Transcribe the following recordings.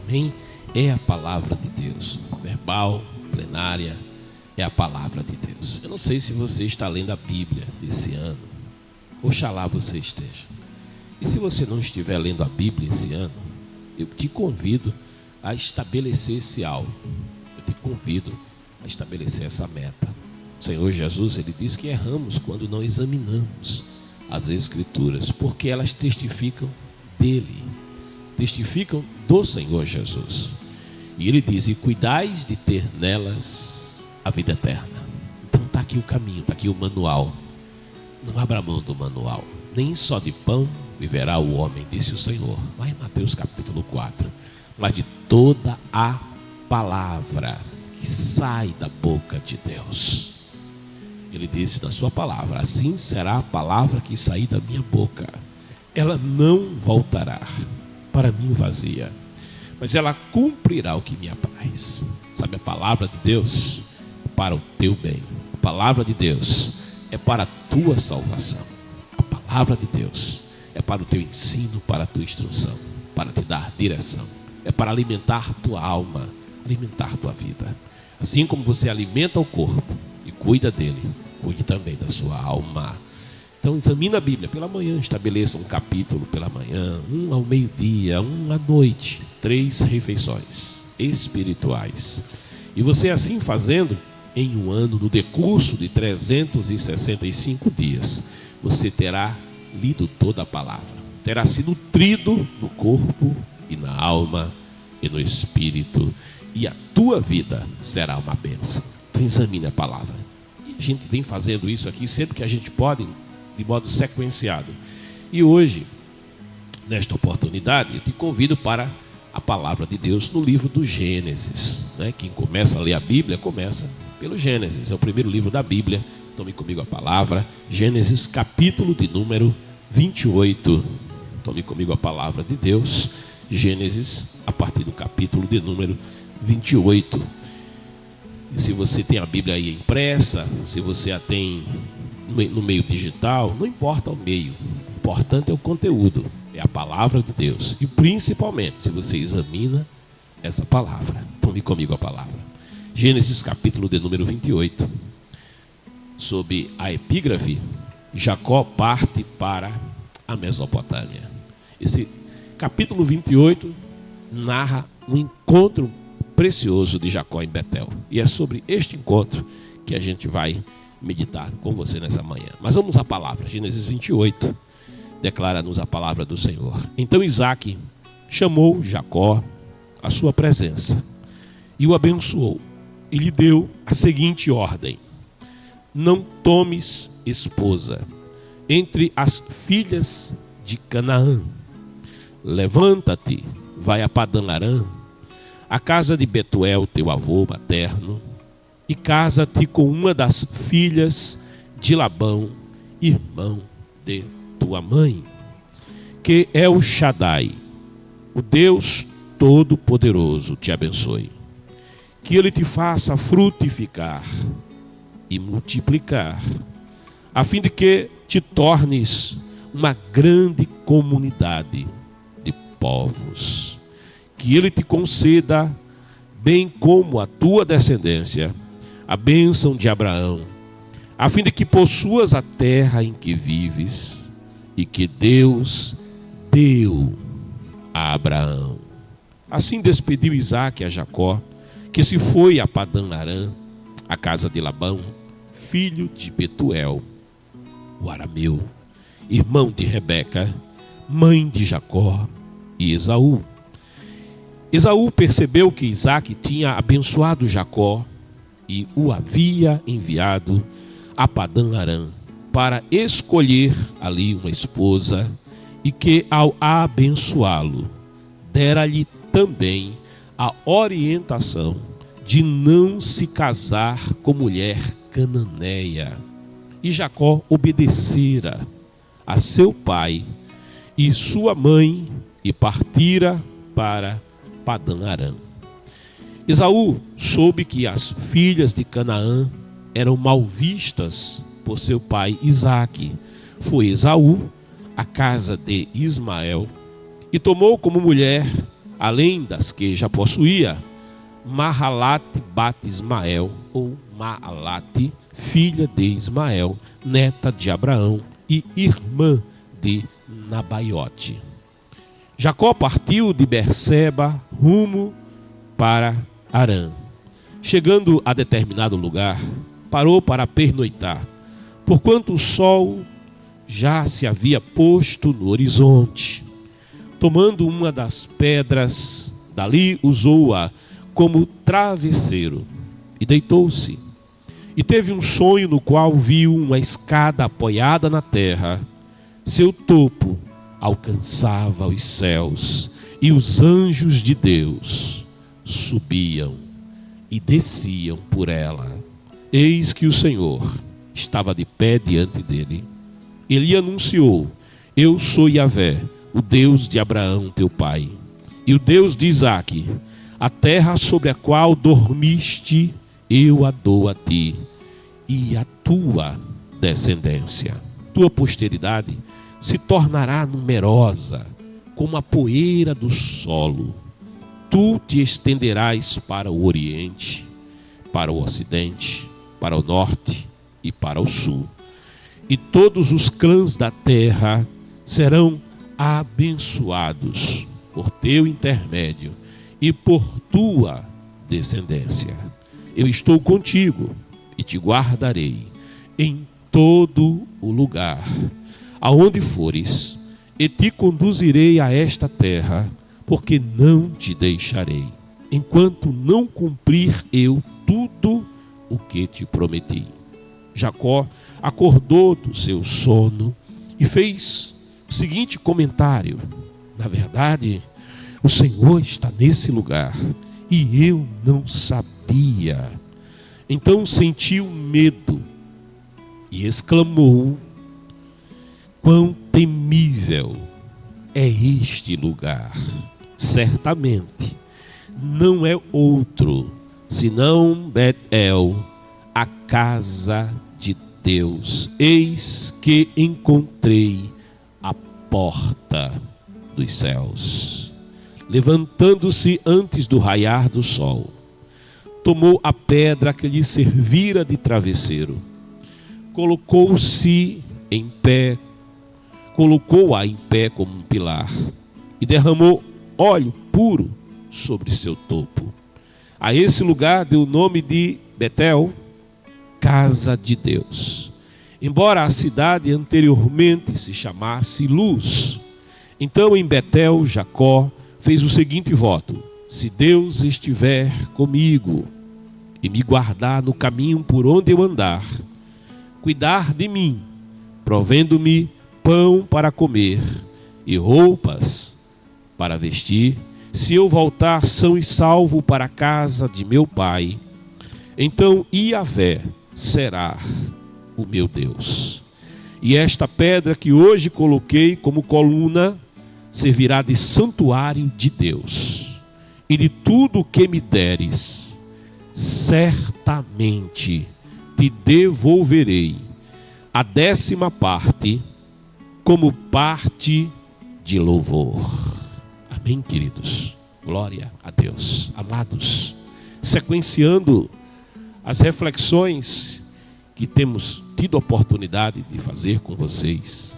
Amém? É a palavra de Deus. Verbal, plenária, é a palavra de Deus. Eu não sei se você está lendo a Bíblia esse ano. Oxalá você esteja. E se você não estiver lendo a Bíblia esse ano, eu te convido a estabelecer esse alvo. Eu te convido a estabelecer essa meta. O Senhor Jesus, Ele diz que erramos quando não examinamos as Escrituras, porque elas testificam dele, testificam do Senhor Jesus. E Ele diz: e cuidais de ter nelas a vida eterna. Então está aqui o caminho, está aqui o manual. Não abra mão do manual. Nem só de pão viverá o homem, disse o Senhor, lá em Mateus capítulo 4, mas de toda a palavra que sai da boca de Deus. Ele disse na sua palavra: assim será a palavra que sair da minha boca. Ela não voltará para mim vazia, mas ela cumprirá o que me apraz. Sabe, a palavra de Deus é para o teu bem. A palavra de Deus é para a tua salvação. A palavra de Deus é para o teu ensino, para a tua instrução, para te dar direção. É para alimentar tua alma, alimentar tua vida. Assim como você alimenta o corpo e cuida dele, cuide também da sua alma. Então examina a Bíblia pela manhã, estabeleça um capítulo pela manhã, um ao meio-dia, um à noite, 3 refeições espirituais. E você assim fazendo, em um ano, no decurso de 365 dias, você terá lido toda a palavra, terá se nutrido no corpo e na alma e no espírito, e a tua vida será uma bênção. Então examine a palavra. E a gente vem fazendo isso aqui sempre que a gente pode, de modo sequenciado. E hoje, nesta oportunidade, eu te convido para a palavra de Deus no livro do Gênesis, né? Quem começa a ler a Bíblia, começa pelo Gênesis, é o primeiro livro da Bíblia. Tome comigo a palavra, Gênesis capítulo de número 28. Tome comigo a palavra de Deus, Gênesis, a partir do capítulo de número 28. E se você tem a Bíblia aí impressa, se você a tem no meio digital, não importa o meio, o importante é o conteúdo, é a palavra de Deus. E principalmente, se você examina essa palavra. Tome comigo a palavra. Gênesis capítulo de número 28. Sob a epígrafe, Jacó parte para a Mesopotâmia. Esse capítulo 28 narra um encontro precioso de Jacó em Betel. E é sobre este encontro que a gente vai meditar com você nessa manhã. Mas vamos à palavra. Gênesis 28 declara-nos a palavra do Senhor. Então Isaque chamou Jacó à sua presença e o abençoou. E lhe deu a seguinte ordem: não tomes esposa entre as filhas de Canaã. Levanta-te, vai a Padã-Arã, a casa de Betuel, teu avô materno, e casa-te com uma das filhas de Labão, irmão de tua mãe, que é o Shaddai, o Deus Todo-Poderoso, te abençoe. Que ele te faça frutificar e multiplicar, a fim de que te tornes uma grande comunidade de povos. Que ele te conceda, bem como a tua descendência, a bênção de Abraão, a fim de que possuas a terra em que vives e que Deus deu a Abraão. Assim despediu Isaque a Jacó, que se foi a Padã-Arã, a casa de Labão, filho de Betuel, o arameu, irmão de Rebeca, mãe de Jacó e Esaú. Esaú percebeu que Isaque tinha abençoado Jacó e o havia enviado a Padã-Arã para escolher ali uma esposa, e que ao abençoá-lo dera-lhe também a orientação de não se casar com mulher cananeia. E Jacó obedecera a seu pai e sua mãe e partira para Padã-Arã. Esaú soube que as filhas de Canaã eram mal vistas por seu pai Isaque. Foi Esaú à casa de Ismael e tomou como mulher além das que já possuía, Mahalate bate Ismael, ou Maalate, filha de Ismael, neta de Abraão e irmã de Nabaiote. Jacó partiu de Berseba rumo para Harã. Chegando a determinado lugar, parou para pernoitar, porquanto o sol já se havia posto no horizonte. Tomando uma das pedras, dali usou-a como travesseiro e deitou-se. E teve um sonho no qual viu uma escada apoiada na terra. Seu topo alcançava os céus, e os anjos de Deus subiam e desciam por ela. Eis que o Senhor estava de pé diante dele. Ele lhe anunciou: eu sou Yahvé, o Deus de Abraão teu pai, e o Deus de Isaque. A terra sobre a qual dormiste, eu a dou a ti e a tua descendência. Tua posteridade se tornará numerosa como a poeira do solo. Tu te estenderás para o oriente, para o ocidente, para o norte e para o sul. E todos os clãs da terra serão abençoados por teu intermédio e por tua descendência. Eu estou contigo e te guardarei em todo o lugar aonde fores, e te conduzirei a esta terra, porque não te deixarei, enquanto não cumprir eu tudo o que te prometi. Jacó acordou do seu sono e fez o seguinte comentário: na verdade, o Senhor está nesse lugar e eu não sabia. Então sentiu medo e exclamou: quão temível é este lugar! Certamente não é outro senão Betel, a casa de Deus. Eis que encontrei a porta dos céus. Levantando-se antes do raiar do sol, tomou a pedra que lhe servira de travesseiro, colocou-a em pé como um pilar e derramou óleo puro sobre seu topo. A esse lugar deu o nome de Betel, casa de Deus, embora a cidade anteriormente se chamasse Luz. Então em Betel Jacó fez o seguinte voto: se Deus estiver comigo e me guardar no caminho por onde eu andar, cuidar de mim, provendo-me pão para comer e roupas para vestir, se eu voltar são e salvo para a casa de meu pai, então Yahvé será o meu Deus. E esta pedra que hoje coloquei como coluna servirá de santuário de Deus. E de tudo o que me deres, certamente te devolverei a 10ª parte como parte de louvor. Amém, queridos? Glória a Deus. Amados, sequenciando as reflexões que temos tido a oportunidade de fazer com vocês,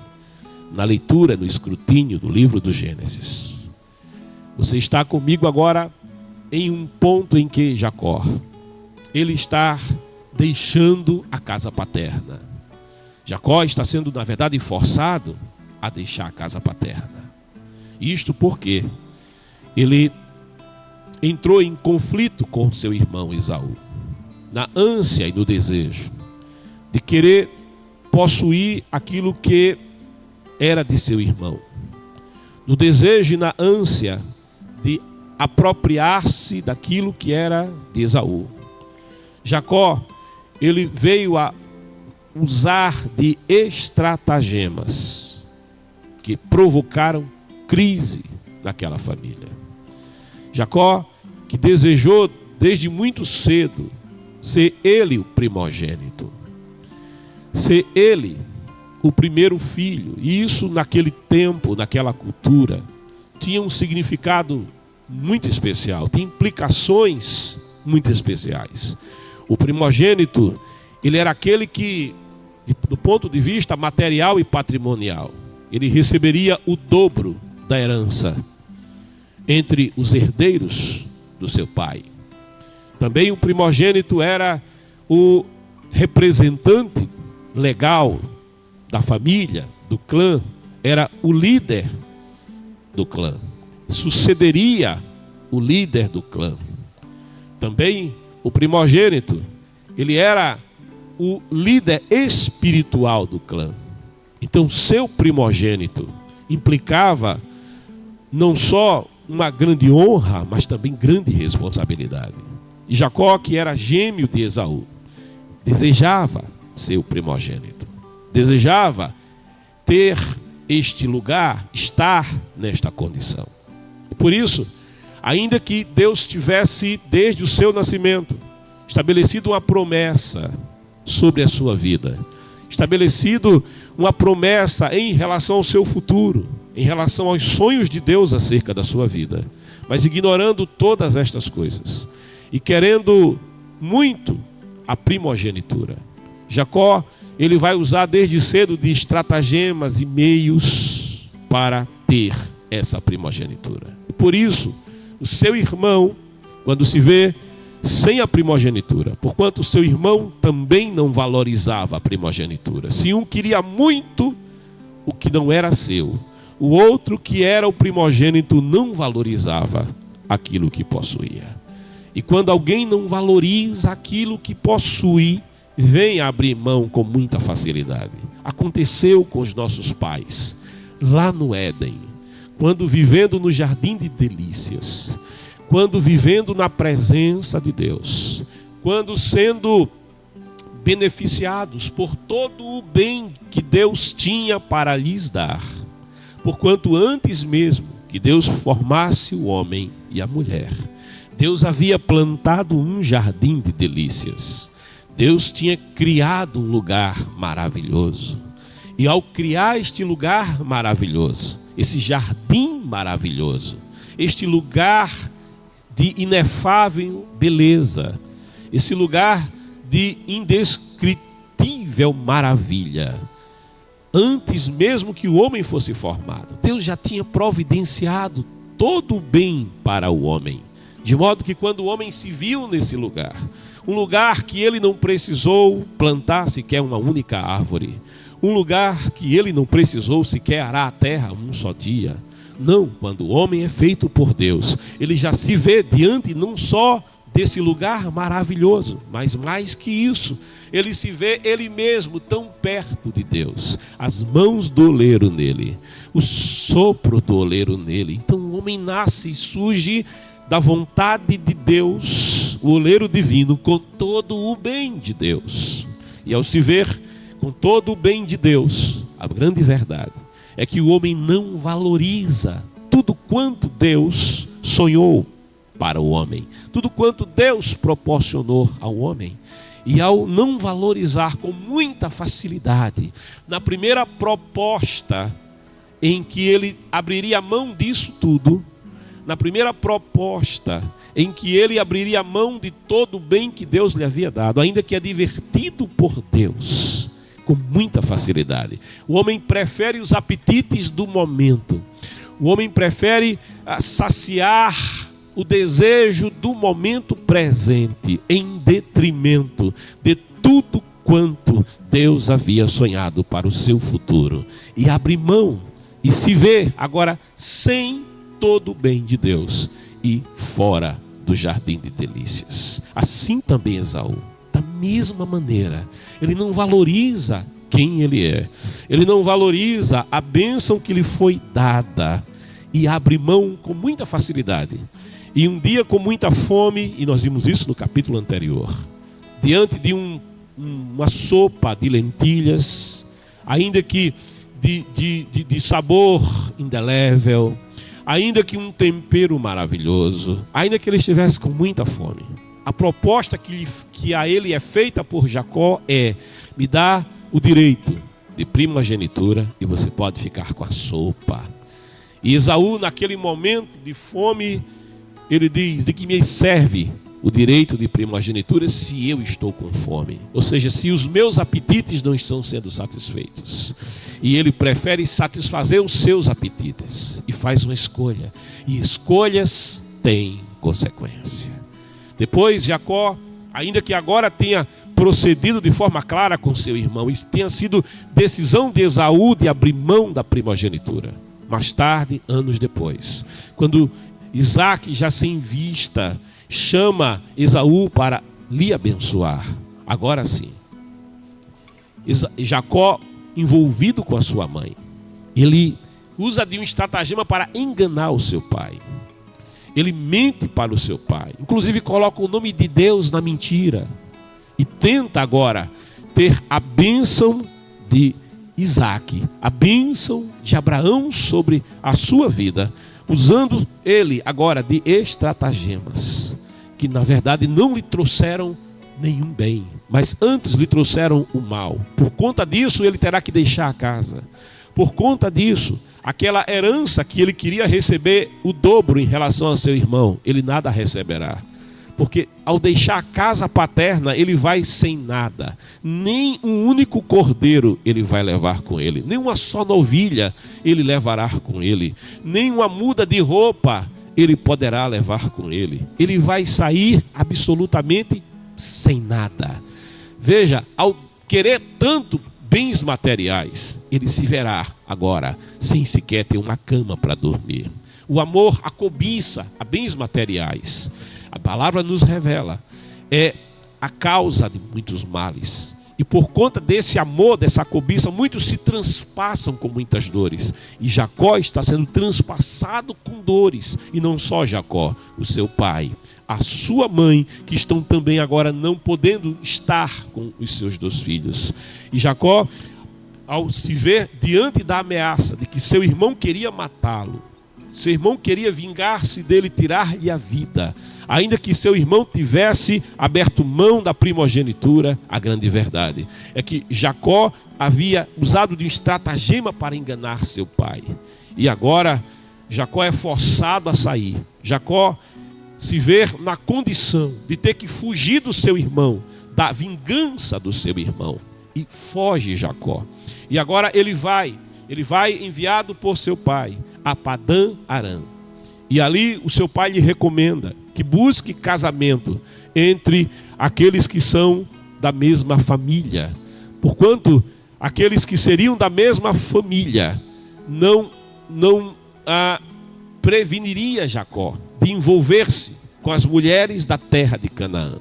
na leitura, no escrutínio do livro do Gênesis, você está comigo agora em um ponto em que Jacó, ele está deixando a casa paterna. Jacó está sendo, na verdade, forçado a deixar a casa paterna. Isto porque ele entrou em conflito com seu irmão Esaú, na ânsia e no desejo de querer possuir aquilo que era de seu irmão, no desejo e na ânsia de apropriar-se daquilo que era de Esaú. Jacó, ele veio a usar de estratagemas que provocaram crise naquela família. Jacó, que desejou desde muito cedo ser ele o primogênito, ser ele o primeiro filho, e isso naquele tempo, naquela cultura, tinha um significado muito especial, tem implicações muito especiais. O primogênito, ele era aquele que, do ponto de vista material e patrimonial, ele receberia o dobro da herança entre os herdeiros do seu pai. Também o primogênito era o representante legal da família, do clã, era o líder do clã, sucederia o líder do clã. Também o primogênito, ele era o líder espiritual do clã. Então, seu primogênito implicava não só uma grande honra, mas também grande responsabilidade. E Jacó, que era gêmeo de Esaú, desejava ser o primogênito, desejava ter este lugar, estar nesta condição. E por isso, ainda que Deus tivesse, desde o seu nascimento, estabelecido uma promessa sobre a sua vida, estabelecido uma promessa em relação ao seu futuro, em relação aos sonhos de Deus acerca da sua vida, mas ignorando todas estas coisas e querendo muito a primogenitura, Jacó, ele vai usar desde cedo de estratagemas e meios para ter essa primogenitura. E por isso, o seu irmão, quando se vê sem a primogenitura, porquanto o seu irmão também não valorizava a primogenitura. Se um queria muito o que não era seu, o outro que era o primogênito não valorizava aquilo que possuía. E quando alguém não valoriza aquilo que possui, vem abrir mão com muita facilidade. Aconteceu com os nossos pais, lá no Éden, quando vivendo no jardim de delícias, quando vivendo na presença de Deus, quando sendo beneficiados por todo o bem que Deus tinha para lhes dar, porquanto antes mesmo que Deus formasse o homem e a mulher, Deus havia plantado um jardim de delícias. Deus tinha criado um lugar maravilhoso. E ao criar este lugar maravilhoso, esse jardim maravilhoso, este lugar de inefável beleza, esse lugar de indescritível maravilha, antes mesmo que o homem fosse formado, Deus já tinha providenciado todo o bem para o homem, de modo que quando o homem se viu nesse lugar, um lugar que ele não precisou plantar sequer uma única árvore, um lugar que ele não precisou sequer arar a terra um só dia. Não, quando o homem é feito por Deus, ele já se vê diante não só desse lugar maravilhoso, mas mais que isso, ele se vê ele mesmo tão perto de Deus, as mãos do oleiro nele, o sopro do oleiro nele. Então o homem nasce e surge da vontade de Deus, o oleiro divino, com todo o bem de Deus. E ao se ver com todo o bem de Deus, a grande verdade é que o homem não valoriza tudo quanto Deus sonhou para o homem, tudo quanto Deus proporcionou ao homem. E ao não valorizar com muita facilidade, na primeira proposta em que ele abriria mão disso tudo, na primeira proposta em que ele abriria mão de todo o bem que Deus lhe havia dado, ainda que advertido por Deus, com muita facilidade, o homem prefere os apetites do momento, o homem prefere saciar o desejo do momento presente, em detrimento de tudo quanto Deus havia sonhado para o seu futuro, e abre mão e se vê agora sem todo o bem de Deus e fora do jardim de delícias. Assim também Esaú, da mesma maneira, ele não valoriza quem ele é, ele não valoriza a bênção que lhe foi dada e abre mão com muita facilidade. E um dia com muita fome, e nós vimos isso no capítulo anterior, diante de uma sopa de lentilhas, ainda que de sabor indelével, ainda que um tempero maravilhoso, ainda que ele estivesse com muita fome, a proposta que a ele é feita por Jacó é: me dá o direito de primogenitura e você pode ficar com a sopa. E Esaú, naquele momento de fome, ele diz: de que me serve o direito de primogenitura se eu estou com fome? Ou seja, se os meus apetites não estão sendo satisfeitos. E ele prefere satisfazer os seus apetites e faz uma escolha. E escolhas têm consequência. Depois Jacó, ainda que agora tenha procedido de forma clara com seu irmão, isso tenha sido decisão de Esaú de abrir mão da primogenitura. Mais tarde, anos depois, quando Isaac, já sem vista, chama Esaú para lhe abençoar. Agora sim, Jacó, envolvido com a sua mãe, ele usa de um estratagema para enganar o seu pai. Ele mente para o seu pai, inclusive coloca o nome de Deus na mentira, e tenta agora ter a bênção de Isaac, a bênção de Abraão sobre a sua vida, usando ele agora de estratagemas, que na verdade não lhe trouxeram nenhum bem, mas antes lhe trouxeram o mal. Por conta disso ele terá que deixar a casa. Por conta disso, aquela herança que ele queria receber o dobro em relação a seu irmão, ele nada receberá. Porque ao deixar a casa paterna, ele vai sem nada. Nem um único cordeiro ele vai levar com ele. Nem uma só novilha ele levará com ele. Nem uma muda de roupa ele poderá levar com ele. Ele vai sair absolutamente sem nada. Veja, ao querer tanto bens materiais, ele se verá agora sem sequer ter uma cama para dormir. O amor, a cobiça a bens materiais, a palavra nos revela, é a causa de muitos males. E por conta desse amor, dessa cobiça, muitos se transpassam com muitas dores. E Jacó está sendo transpassado com dores. E não só Jacó, o seu pai, a sua mãe, que estão também agora não podendo estar com os seus 2 filhos. E Jacó, ao se ver diante da ameaça de que seu irmão queria matá-lo, seu irmão queria vingar-se dele, tirar-lhe a vida, ainda que seu irmão tivesse aberto mão da primogenitura, a grande verdade é que Jacó havia usado de um estratagema para enganar seu pai. E agora Jacó é forçado a sair. Jacó se vê na condição de ter que fugir do seu irmão, da vingança do seu irmão. E foge Jacó. E agora ele vai enviado por seu pai a Padã Arã. E ali o seu pai lhe recomenda que busque casamento entre aqueles que são da mesma família. Porquanto aqueles que seriam da mesma família não preveniria Jacó de envolver-se com as mulheres da terra de Canaã,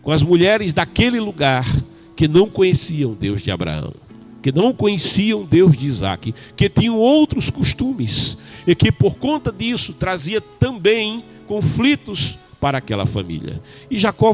com as mulheres daquele lugar que não conheciam Deus de Abraão, que não conheciam Deus de Isaac, que tinham outros costumes e que por conta disso trazia também conflitos para aquela família. E Jacó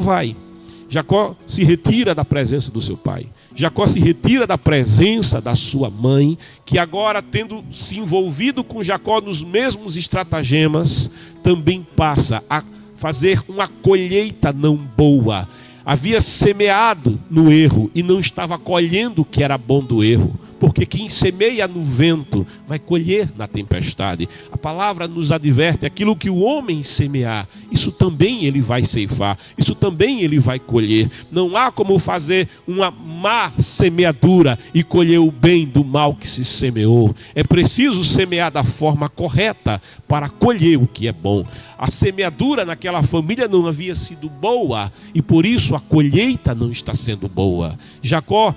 se retira da presença do seu pai. Jacó se retira da presença da sua mãe, que agora, tendo se envolvido com Jacó nos mesmos estratagemas, também passa a fazer uma colheita não boa. Havia semeado no erro e não estava colhendo o que era bom do erro. Porque quem semeia no vento vai colher na tempestade. A palavra nos adverte: aquilo que o homem semear, isso também ele vai ceifar, isso também ele vai colher. Não há como fazer uma má semeadura e colher o bem do mal que se semeou. É preciso semear da forma correta para colher o que é bom. A semeadura naquela família não havia sido boa e por isso a colheita não está sendo boa. Jacó,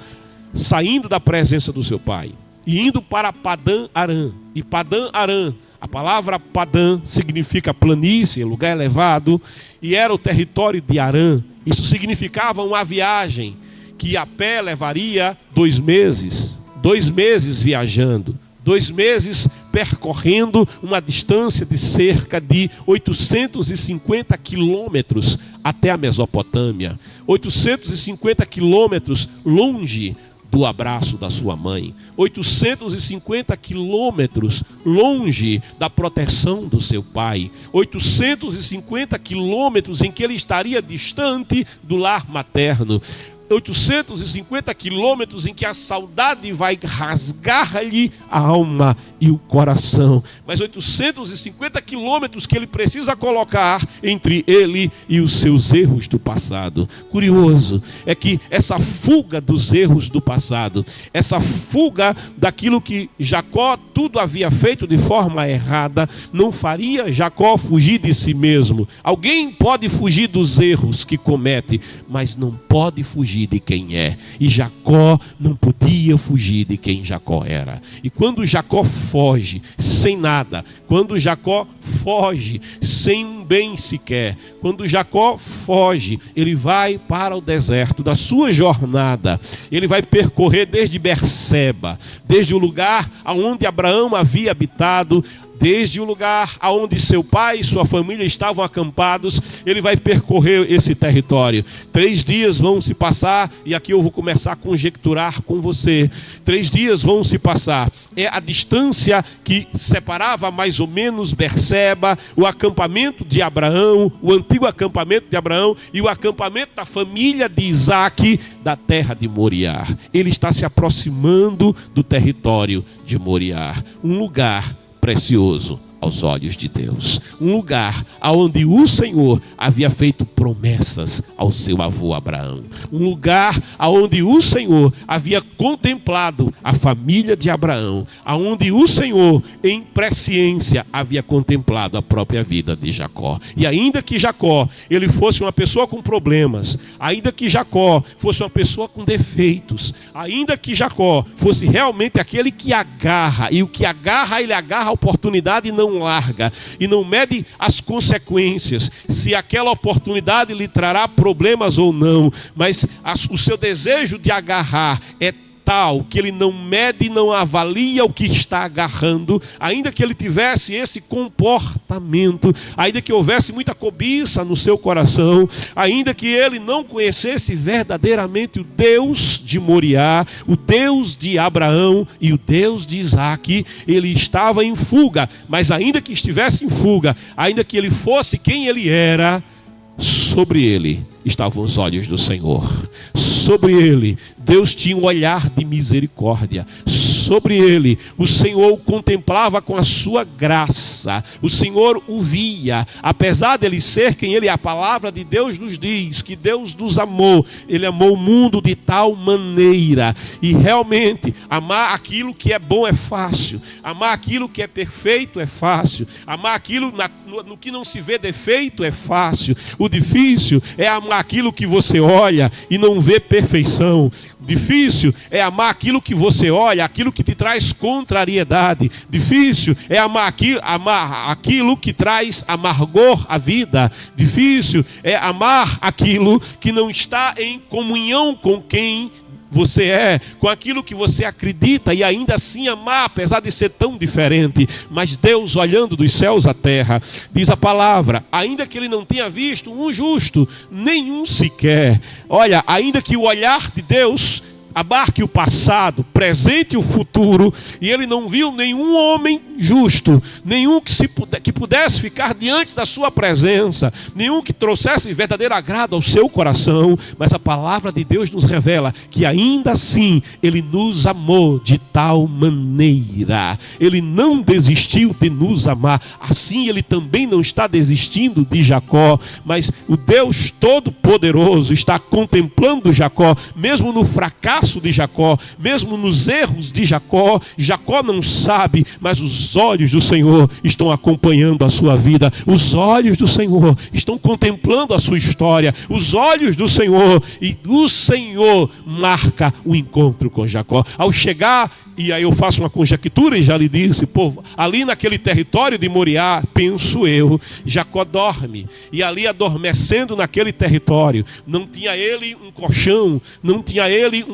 saindo da presença do seu pai e indo para Padã Arã. E Padã Arã, a palavra Padã significa planície, lugar elevado, e era o território de Arã. Isso significava uma viagem que a pé levaria 2 meses. 2 meses viajando, 2 meses percorrendo uma distância de cerca de 850 quilômetros até a Mesopotâmia. 850 quilômetros longe do abraço da sua mãe, 850 quilômetros longe da proteção do seu pai, 850 quilômetros em que ele estaria distante do lar materno. 850 quilômetros em que a saudade vai rasgar-lhe a alma e o coração. Mas 850 quilômetros que ele precisa colocar entre ele e os seus erros do passado. Curioso é que essa fuga dos erros do passado, essa fuga daquilo que Jacó tudo havia feito de forma errada, não faria Jacó fugir de si mesmo. Alguém pode fugir dos erros que comete, mas não pode fugir de quem é. E Jacó não podia fugir de quem Jacó era. E quando Jacó foge sem nada, quando Jacó foge sem um bem sequer, quando Jacó foge, ele vai para o deserto da sua jornada. Ele vai percorrer desde Berseba, desde o lugar aonde Abraão havia habitado, desde o lugar aonde seu pai e sua família estavam acampados. Ele vai percorrer esse território. 3 dias vão se passar, e aqui eu vou começar a conjecturar com você. 3 dias vão se passar. É a distância que separava mais ou menos Berseba, o acampamento de Abraão, o antigo acampamento de Abraão, e o acampamento da família de Isaque, da terra de Moriá. Ele está se aproximando do território de Moriá, um lugar precioso aos olhos de Deus, um lugar onde o Senhor havia feito promessas ao seu avô Abraão, um lugar onde o Senhor havia contemplado a família de Abraão, onde o Senhor em presciência havia contemplado a própria vida de Jacó. E ainda que Jacó ele fosse uma pessoa com problemas, ainda que Jacó fosse uma pessoa com defeitos, ainda que Jacó fosse realmente aquele que agarra, e o que agarra, ele agarra a oportunidade e não larga, e não mede as consequências, se aquela oportunidade lhe trará problemas ou não, mas o seu desejo de agarrar é tal que ele não mede, não avalia o que está agarrando. Ainda que ele tivesse esse comportamento, ainda que houvesse muita cobiça no seu coração, ainda que ele não conhecesse verdadeiramente o Deus de Moriá, o Deus de Abraão e o Deus de Isaque, ele estava em fuga. Mas ainda que estivesse em fuga, ainda que ele fosse quem ele era, sobre ele estavam os olhos do Senhor. Sobre ele, Deus tinha um olhar de misericórdia. Sobre ele, o Senhor o contemplava com a sua graça. O Senhor o via. Apesar dele ser quem ele é, a palavra de Deus nos diz que Deus nos amou. Ele amou o mundo de tal maneira. E realmente, amar aquilo que é bom é fácil. Amar aquilo que é perfeito é fácil. Amar aquilo no que não se vê defeito é fácil. O difícil é amar aquilo que você olha e não vê perfeição. Difícil é amar aquilo que você olha, aquilo que te traz contrariedade. Difícil é amar aquilo que traz amargor à vida. Difícil é amar aquilo que não está em comunhão com quem você é, com aquilo que você acredita, e ainda assim amar, apesar de ser tão diferente. Mas Deus, olhando dos céus à terra, diz a palavra, ainda que ele não tenha visto um justo, nenhum sequer. Olha, ainda que o olhar de Deus abarque o passado, presente e o futuro, e ele não viu nenhum homem justo, nenhum que pudesse ficar diante da sua presença, nenhum que trouxesse verdadeiro agrado ao seu coração. Mas a palavra de Deus nos revela que ainda assim ele nos amou de tal maneira, ele não desistiu de nos amar. Assim ele também não está desistindo de Jacó, mas o Deus Todo-Poderoso está contemplando Jacó, mesmo no fracasso de Jacó, mesmo nos erros de Jacó. Jacó não sabe, mas os olhos do Senhor estão acompanhando a sua vida. Os olhos do Senhor estão contemplando a sua história. Os olhos do Senhor, e o Senhor marca o encontro com Jacó. Ao chegar, e aí eu faço uma conjectura e já lhe disse, povo, ali naquele território de Moriá, penso eu, Jacó dorme. E ali adormecendo naquele território, não tinha ele um colchão, não tinha ele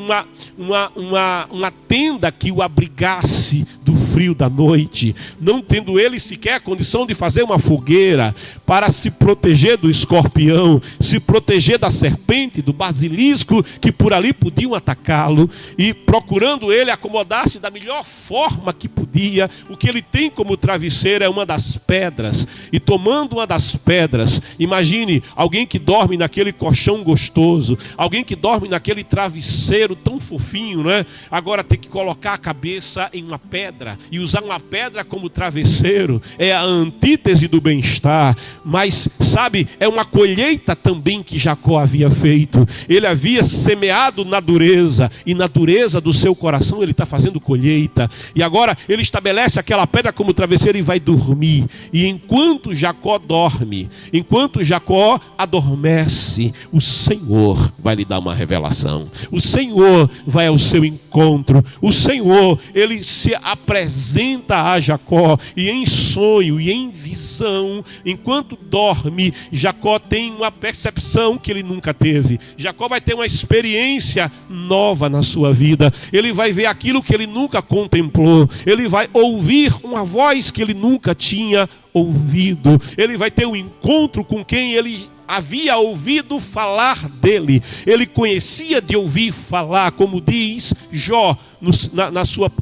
uma tenda que o abrigasse do frio frio da noite, não tendo ele sequer condição de fazer uma fogueira para se proteger do escorpião, se proteger da serpente, do basilisco que por ali podiam atacá-lo, e procurando ele acomodar-se da melhor forma que podia, o que ele tem como travesseiro é uma das pedras, e tomando uma das pedras, imagine alguém que dorme naquele colchão gostoso, alguém que dorme naquele travesseiro tão fofinho, né? Agora tem que colocar a cabeça em uma pedra e usar uma pedra como travesseiro é a antítese do bem-estar, mas sabe, é uma colheita também que Jacó havia feito. Ele havia semeado na dureza, e na dureza do seu coração ele está fazendo colheita, e agora ele estabelece aquela pedra como travesseiro e vai dormir. E enquanto Jacó dorme, enquanto Jacó adormece, o Senhor vai lhe dar uma revelação, o Senhor vai ao seu encontro, o Senhor, ele se apresenta a Jacó, e em sonho e em visão, enquanto dorme, Jacó tem uma percepção que ele nunca teve. Jacó vai ter uma experiência nova na sua vida, ele vai ver aquilo que ele nunca contemplou, ele vai ouvir uma voz que ele nunca tinha ouvido, ele vai ter um encontro com quem ele havia ouvido falar dele, ele conhecia de ouvir falar, como diz Jó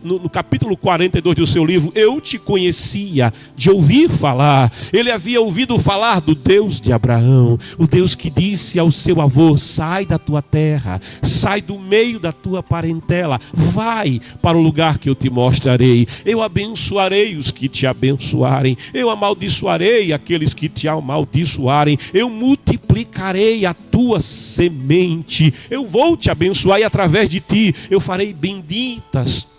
no capítulo 42 do seu livro: eu te conhecia de ouvir falar. Ele havia ouvido falar do Deus de Abraão, o Deus que disse ao seu avô: sai da tua terra, sai do meio da tua parentela, vai para o lugar que eu te mostrarei, eu abençoarei os que te abençoarem, eu amaldiçoarei aqueles que te amaldiçoarem, eu multiplicarei a tua semente, eu vou te abençoar, e através de ti eu farei benditas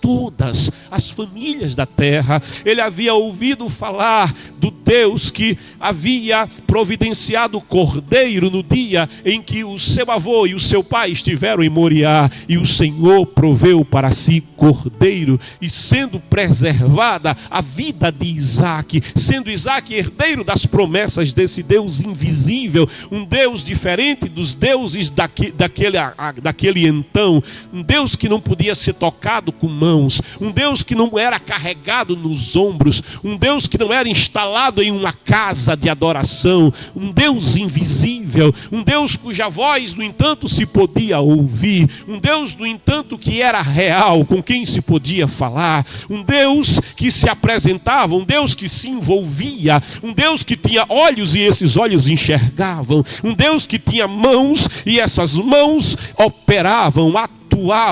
todas as famílias da terra. Ele havia ouvido falar do Deus que havia providenciado o cordeiro no dia em que o seu avô e o seu pai estiveram em Moriá, e o Senhor proveu para si cordeiro, e sendo preservada a vida de Isaac, sendo Isaac herdeiro das promessas desse Deus invisível, um Deus diferente dos deuses daquele então, um Deus que não podia ser tocado com mãos, um Deus que não era carregado nos ombros, um Deus que não era instalado em uma casa de adoração, um Deus invisível, um Deus cuja voz, no entanto, se podia ouvir, um Deus, no entanto, que era real, com quem se podia falar, um Deus que se apresentava, um Deus que se envolvia, um Deus que tinha olhos e esses olhos enxergavam, um Deus que tinha mãos e essas mãos operavam,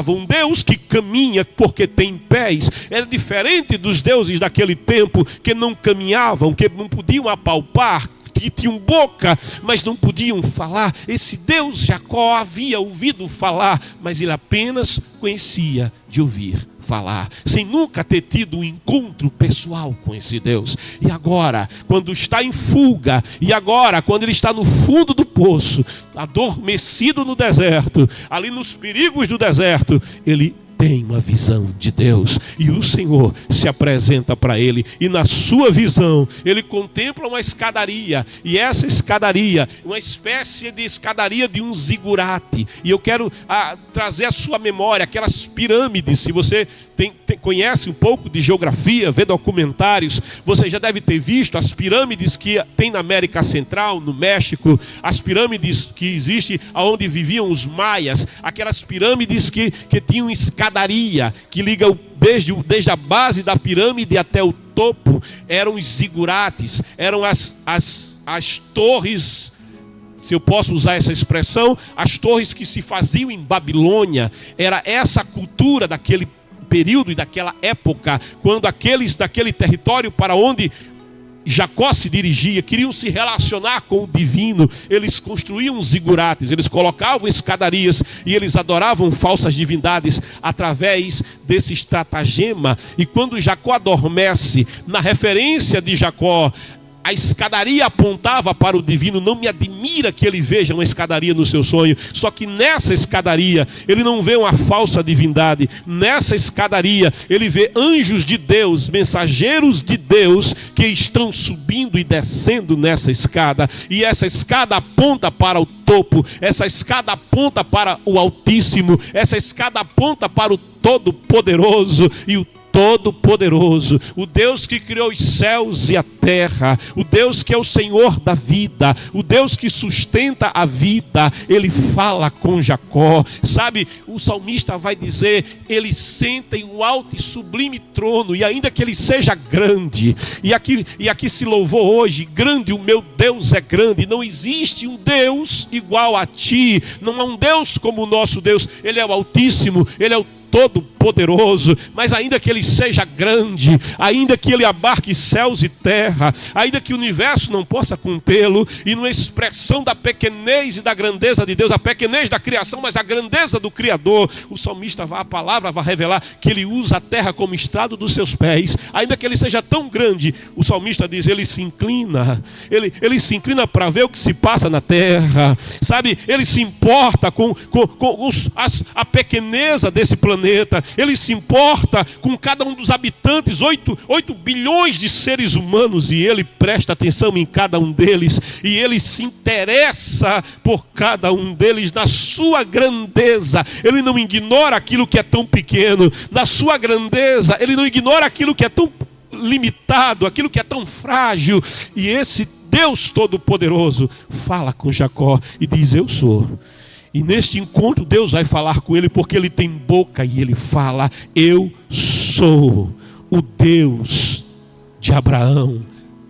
um Deus que caminha porque tem pés. Era diferente dos deuses daquele tempo, que não caminhavam, que não podiam apalpar, que tinham boca, mas não podiam falar. Esse Deus Jacó havia ouvido falar, mas ele apenas conhecia de ouvir falar, sem nunca ter tido um encontro pessoal com esse Deus. E agora, quando está em fuga, e agora, quando ele está no fundo do poço, adormecido no deserto, ali nos perigos do deserto, ele tem uma visão de Deus, e o Senhor se apresenta para ele, e na sua visão ele contempla uma escadaria, e essa escadaria, uma espécie de escadaria de um zigurate, e eu quero trazer à sua memória aquelas pirâmides. Se você conhece um pouco de geografia, vê documentários, você já deve ter visto as pirâmides que tem na América Central, no México, as pirâmides que existem onde viviam os maias, aquelas pirâmides que tinham escadaria, que liga desde a base da pirâmide até o topo. Eram os zigurates, eram as torres, se eu posso usar essa expressão, as torres que se faziam em Babilônia. Era essa a cultura daquele período e daquela época, quando aqueles daquele território para onde Jacó se dirigia queriam se relacionar com o divino. Eles construíam zigurates, eles colocavam escadarias, e eles adoravam falsas divindades através desse estratagema. E quando Jacó adormece, na referência de Jacó, a escadaria apontava para o divino. Não me admira que ele veja uma escadaria no seu sonho, só que nessa escadaria ele não vê uma falsa divindade. Nessa escadaria ele vê anjos de Deus, mensageiros de Deus, que estão subindo e descendo nessa escada, e essa escada aponta para o topo, essa escada aponta para o Altíssimo, essa escada aponta para o Todo-Poderoso, e o Todo-Poderoso, o Deus que criou os céus e a terra, o Deus que é o Senhor da vida, o Deus que sustenta a vida, ele fala com Jacó. Sabe, o salmista vai dizer, ele senta em um alto e sublime trono, e ainda que ele seja grande, e aqui se louvou hoje, grande, o meu Deus é grande, não existe um Deus igual a ti, não há um Deus como o nosso Deus, ele é o Altíssimo, ele é o Todo-Poderoso, mas ainda que ele seja grande, ainda que ele abarque céus e terra, ainda que o universo não possa contê-lo, e numa expressão da pequenez e da grandeza de Deus, a pequenez da criação, mas a grandeza do Criador, o salmista, a palavra vai revelar que ele usa a terra como estrado dos seus pés. Ainda que ele seja tão grande, o salmista diz, ele se inclina para ver o que se passa na terra, sabe, ele se importa com a pequeneza desse planeta, ele se importa com cada um dos habitantes, 8 bilhões de seres humanos, e ele presta atenção em cada um deles, e ele se interessa por cada um deles, na sua grandeza. Ele não ignora aquilo que é tão pequeno, na sua grandeza, ele não ignora aquilo que é tão limitado, aquilo que é tão frágil. E esse Deus Todo-Poderoso fala com Jacó e diz, eu sou. E neste encontro Deus vai falar com ele, porque ele tem boca e ele fala, eu sou o Deus de Abraão,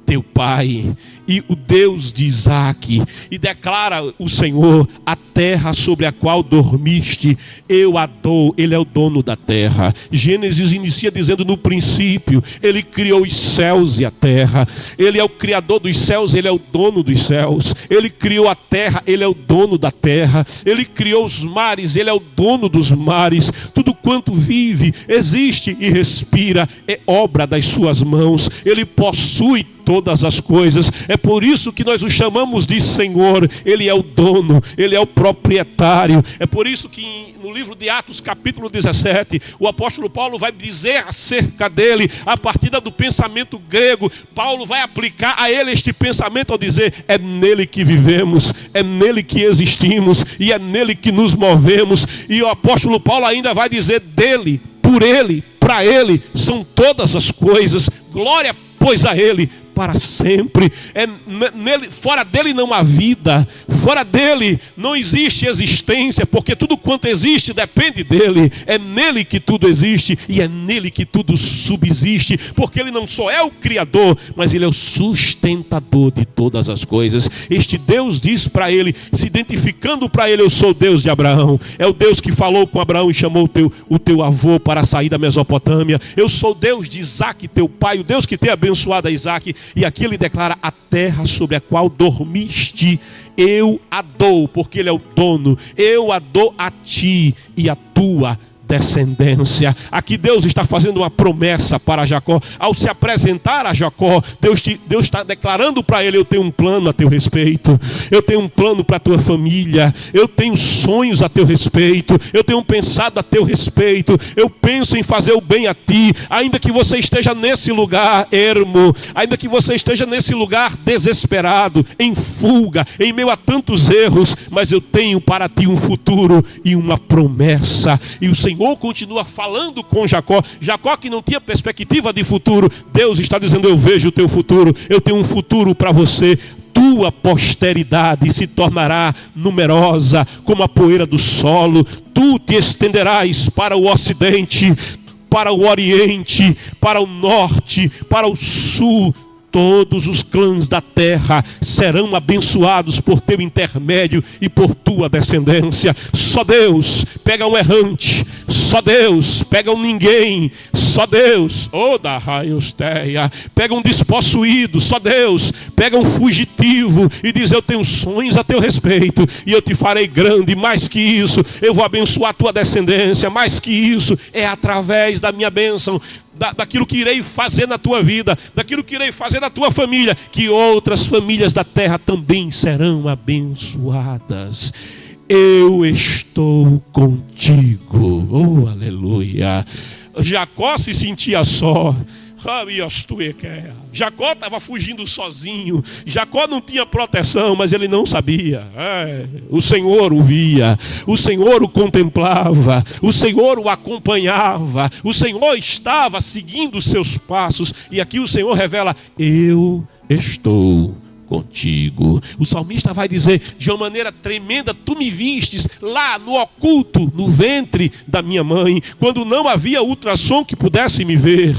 teu pai, e o Deus de Isaque. E declara o Senhor, a terra sobre a qual dormiste, eu a dou. Ele é o dono da terra. Gênesis inicia dizendo, no princípio ele criou os céus e a terra. Ele é o criador dos céus, ele é o dono dos céus. Ele criou a terra, ele é o dono da terra. Ele criou os mares, ele é o dono dos mares. Tudo quanto vive, existe e respira, é obra das suas mãos. Ele possui todas as coisas. É por isso que nós o chamamos de Senhor. Ele é o dono, ele é o proprietário. É por isso que no livro de Atos, capítulo 17, o apóstolo Paulo vai dizer acerca dele, a partir do pensamento grego, Paulo vai aplicar a ele este pensamento ao dizer, é nele que vivemos, é nele que existimos e é nele que nos movemos. E o apóstolo Paulo ainda vai dizer, dele, por ele, para ele são todas as coisas. Glória, pois, a ele para sempre. Fora dele não há vida, fora dele não existe existência, porque tudo quanto existe depende dele. É nele que tudo existe e é nele que tudo subsiste, porque ele não só é o Criador, mas ele é o sustentador de todas as coisas. Este Deus diz para ele, se identificando para ele, eu sou o Deus de Abraão. É o Deus que falou com Abraão e chamou o teu avô para sair da Mesopotâmia. Eu sou o Deus de Isaque, teu pai, o Deus que tem abençoado a Isaque. E aqui ele declara, a terra sobre a qual dormiste, eu a dou, porque ele é o dono, eu a dou a ti e a tua descendência. Aqui Deus está fazendo uma promessa para Jacó. Ao se apresentar a Jacó, Deus está declarando para ele, eu tenho um plano a teu respeito, eu tenho um plano para a tua família, eu tenho sonhos a teu respeito, eu tenho pensado a teu respeito, eu penso em fazer o bem a ti, ainda que você esteja nesse lugar ermo, ainda que você esteja nesse lugar desesperado, em fuga, em meio a tantos erros, mas eu tenho para ti um futuro e uma promessa. E o Senhor continua falando com Jacó. Jacó, que não tinha perspectiva de futuro, Deus está dizendo, eu vejo o teu futuro, eu tenho um futuro para você. Tua posteridade se tornará numerosa como a poeira do solo. Tu te estenderás para o ocidente, para o oriente, para o norte, para o sul. Todos os clãs da terra serão abençoados por teu intermédio e por tua descendência. Só Deus pega um errante, só Deus pega um ninguém, só Deus, da raiosteia, pega um despossuído, só Deus pega um fugitivo e diz, eu tenho sonhos a teu respeito e eu te farei grande. Mais que isso, eu vou abençoar a tua descendência. Mais que isso, é através da minha bênção, daquilo que irei fazer na tua vida, daquilo que irei fazer na tua família, que outras famílias da terra também serão abençoadas. Eu estou contigo. Oh, aleluia. Jacó se sentia só. Jacó estava fugindo sozinho. Jacó não tinha proteção, mas ele não sabia. O Senhor o via, o Senhor o contemplava, o Senhor o acompanhava, o Senhor estava seguindo os seus passos. E aqui o Senhor revela: eu estou contigo. O salmista vai dizer de uma maneira tremenda: tu me vistes lá no oculto, no ventre da minha mãe, quando não havia ultrassom que pudesse me ver,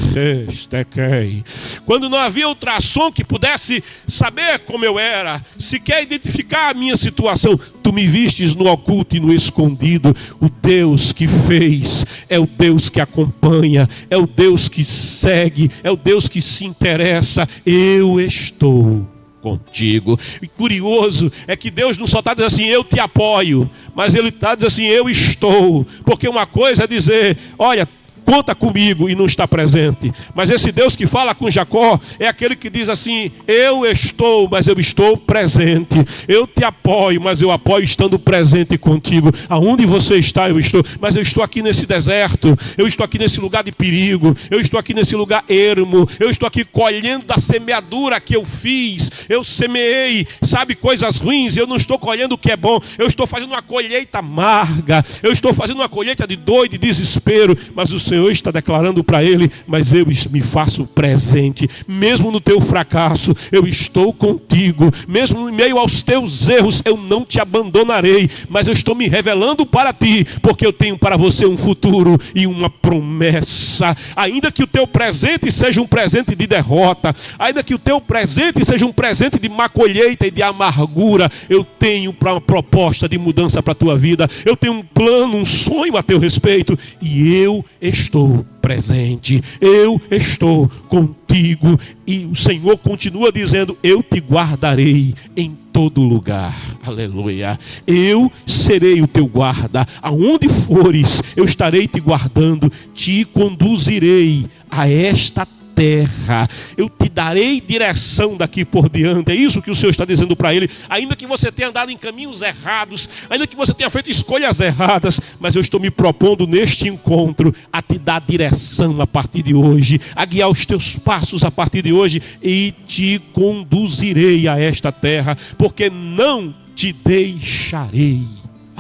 quando não havia ultrassom que pudesse saber como eu era, sequer identificar a minha situação. Tu me vistes no oculto e no escondido. O Deus que fez é o Deus que acompanha, é o Deus que segue, é o Deus que se interessa. Eu estou contigo. E curioso é que Deus não só está dizendo assim: eu te apoio, mas Ele está dizendo assim: eu estou. Porque uma coisa é dizer: olha, conta comigo, e não está presente. Mas esse Deus que fala com Jacó é aquele que diz assim: eu estou, mas eu estou presente. Eu te apoio, mas eu apoio estando presente contigo. Aonde você está, eu estou. Mas eu estou aqui nesse deserto, eu estou aqui nesse lugar de perigo, eu estou aqui nesse lugar ermo, eu estou aqui colhendo da semeadura que eu fiz. Eu semeei, sabe, coisas ruins, eu não estou colhendo o que é bom. Eu estou fazendo uma colheita amarga, eu estou fazendo uma colheita de dor e de desespero. Mas o Senhor está declarando para ele: mas eu me faço presente, mesmo no teu fracasso, eu estou contigo, mesmo em meio aos teus erros, eu não te abandonarei, mas eu estou me revelando para ti, porque eu tenho para você um futuro e uma promessa. Ainda que o teu presente seja um presente de derrota, ainda que o teu presente seja um presente de má colheita e de amargura, eu tenho uma proposta de mudança para a tua vida. Eu tenho um plano, um sonho a teu respeito, e eu estou presente, eu estou contigo. E o Senhor continua dizendo: eu te guardarei em todo lugar. Aleluia. Eu serei o teu guarda. Aonde fores, eu estarei te guardando. Te conduzirei a esta terra. Eu te darei direção daqui por diante. É isso que o Senhor está dizendo para ele. Ainda que você tenha andado em caminhos errados, ainda que você tenha feito escolhas erradas, mas eu estou me propondo neste encontro a te dar direção a partir de hoje, a guiar os teus passos a partir de hoje, e te conduzirei a esta terra, porque não te deixarei.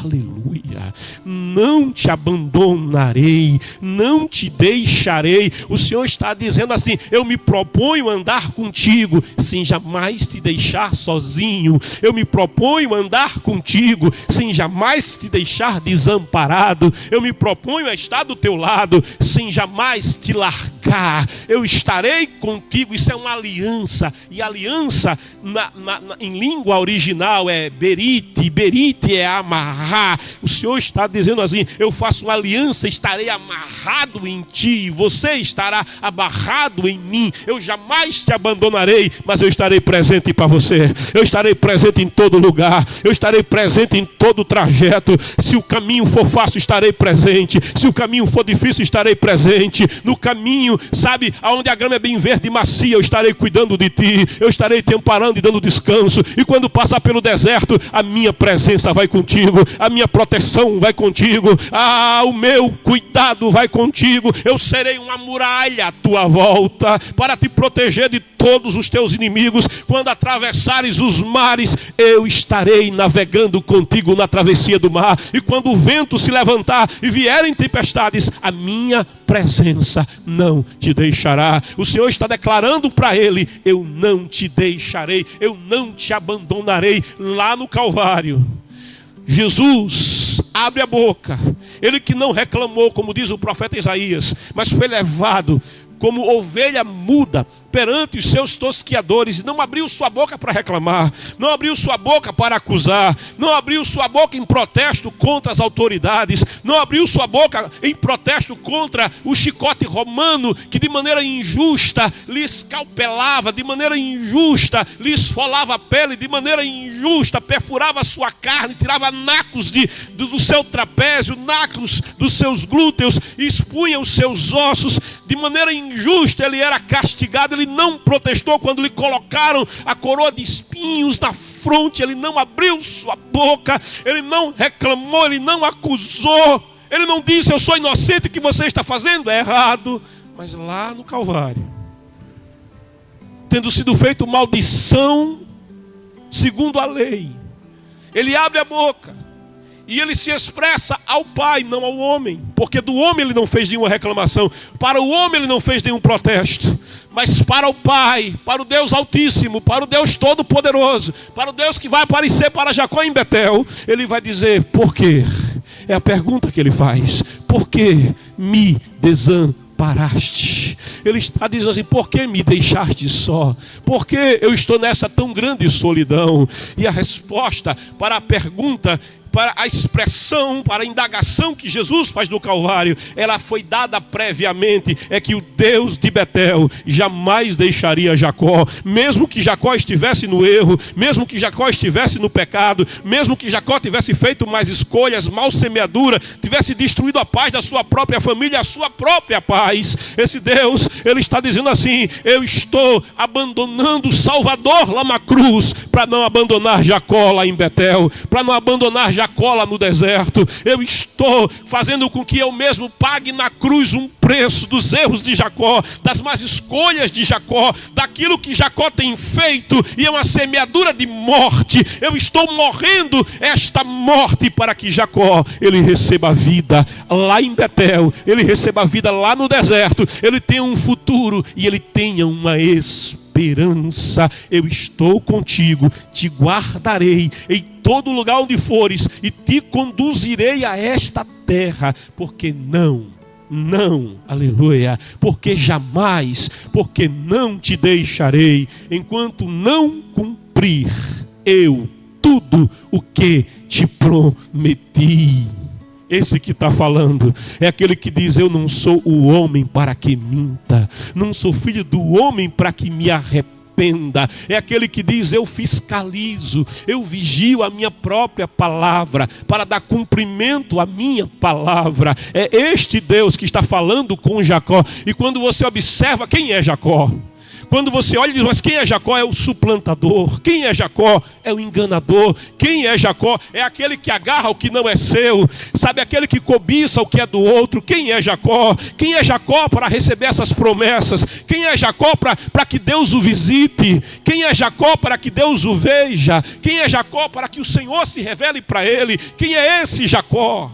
Aleluia. Não te abandonarei, não te deixarei. O Senhor está dizendo assim: eu me proponho andar contigo sem jamais te deixar sozinho. Eu me proponho andar contigo sem jamais te deixar desamparado. Eu me proponho a estar do teu lado sem jamais te largar. Eu estarei contigo. Isso é uma aliança. E aliança em língua original é berite. Berite é amarrar. O Senhor está dizendo assim: eu faço uma aliança, estarei amarrado em ti, e você estará amarrado em mim. Eu jamais te abandonarei, mas eu estarei presente para você. Eu estarei presente em todo lugar, eu estarei presente em todo o trajeto. Se o caminho for fácil, estarei presente. Se o caminho for difícil, estarei presente. No caminho, sabe, aonde a grama é bem verde e macia, eu estarei cuidando de ti. Eu estarei te amparando e dando descanso. E quando passar pelo deserto, a minha presença vai contigo, a minha proteção vai contigo, o meu cuidado vai contigo. Eu serei uma muralha à tua volta para te proteger de todos os teus inimigos. Quando atravessares os mares, eu estarei navegando contigo na travessia do mar. E quando o vento se levantar e vierem tempestades, a minha presença não te deixará. O Senhor está declarando para ele: eu não te deixarei, eu não te abandonarei. Lá no Calvário, Jesus abre a boca. Ele que não reclamou, como diz o profeta Isaías, mas foi levado como ovelha muda perante os seus tosquiadores, e não abriu sua boca para reclamar, não abriu sua boca para acusar, não abriu sua boca em protesto contra as autoridades, não abriu sua boca em protesto contra o chicote romano, que de maneira injusta lhes escalpelava, de maneira injusta lhes esfolava a pele, de maneira injusta perfurava a sua carne, tirava nacos do seu trapézio, nacos dos seus glúteos, e expunha os seus ossos. De maneira injusta ele era castigado. Ele não protestou quando lhe colocaram a coroa de espinhos na fronte. Ele não abriu sua boca, ele não reclamou, ele não acusou, ele não disse: eu sou inocente, o que você está fazendo é errado. Mas lá no Calvário, tendo sido feito maldição segundo a lei. Ele abre a boca e ele se expressa ao Pai, não ao homem, porque do homem ele não fez nenhuma reclamação, para o homem ele não fez nenhum protesto, mas para o Pai, para o Deus Altíssimo, para o Deus Todo-Poderoso, para o Deus que vai aparecer para Jacó em Betel, ele vai dizer: por quê? É a pergunta que ele faz: por que me desamparaste? Ele está dizendo assim: por que me deixaste só? Por que eu estou nessa tão grande solidão? E a resposta para a pergunta, para a expressão, para a indagação que Jesus faz no Calvário, ela foi dada previamente. É que o Deus de Betel jamais deixaria Jacó, mesmo que Jacó estivesse no erro, mesmo que Jacó estivesse no pecado, mesmo que Jacó tivesse feito mais escolhas, mal semeadura, tivesse destruído a paz da sua própria família, a sua própria paz. Esse Deus, ele está dizendo assim: eu estou abandonando o Salvador lá na cruz, para não abandonar Jacó lá em Betel, para não abandonar Jacó lá no deserto. Eu estou fazendo com que eu mesmo pague na cruz um preço dos erros de Jacó, das más escolhas de Jacó, daquilo que Jacó tem feito, e é uma semeadura de morte. Eu estou morrendo esta morte para que Jacó, ele receba a vida lá em Betel, ele receba a vida lá no deserto, ele tenha um futuro e ele tenha uma esperança. Eu estou contigo, te guardarei em todo lugar onde fores e te conduzirei a esta terra, porque aleluia, porque jamais, porque não te deixarei, enquanto não cumprir eu tudo o que te prometi. Esse que está falando é aquele que diz: eu não sou o homem para que minta, não sou filho do homem para que me arrependa. É aquele que diz: eu fiscalizo, eu vigio a minha própria palavra para dar cumprimento à minha palavra. É este Deus que está falando com Jacó. E quando você observa quem é Jacó, quando você olha e diz: mas quem é Jacó? É o suplantador. Quem é Jacó? É o enganador. Quem é Jacó? É aquele que agarra o que não é seu, sabe, aquele que cobiça o que é do outro. Quem é Jacó? Quem é Jacó para receber essas promessas? Quem é Jacó para que Deus o visite? Quem é Jacó para que Deus o veja? Quem é Jacó para que o Senhor se revele para ele? Quem é esse Jacó?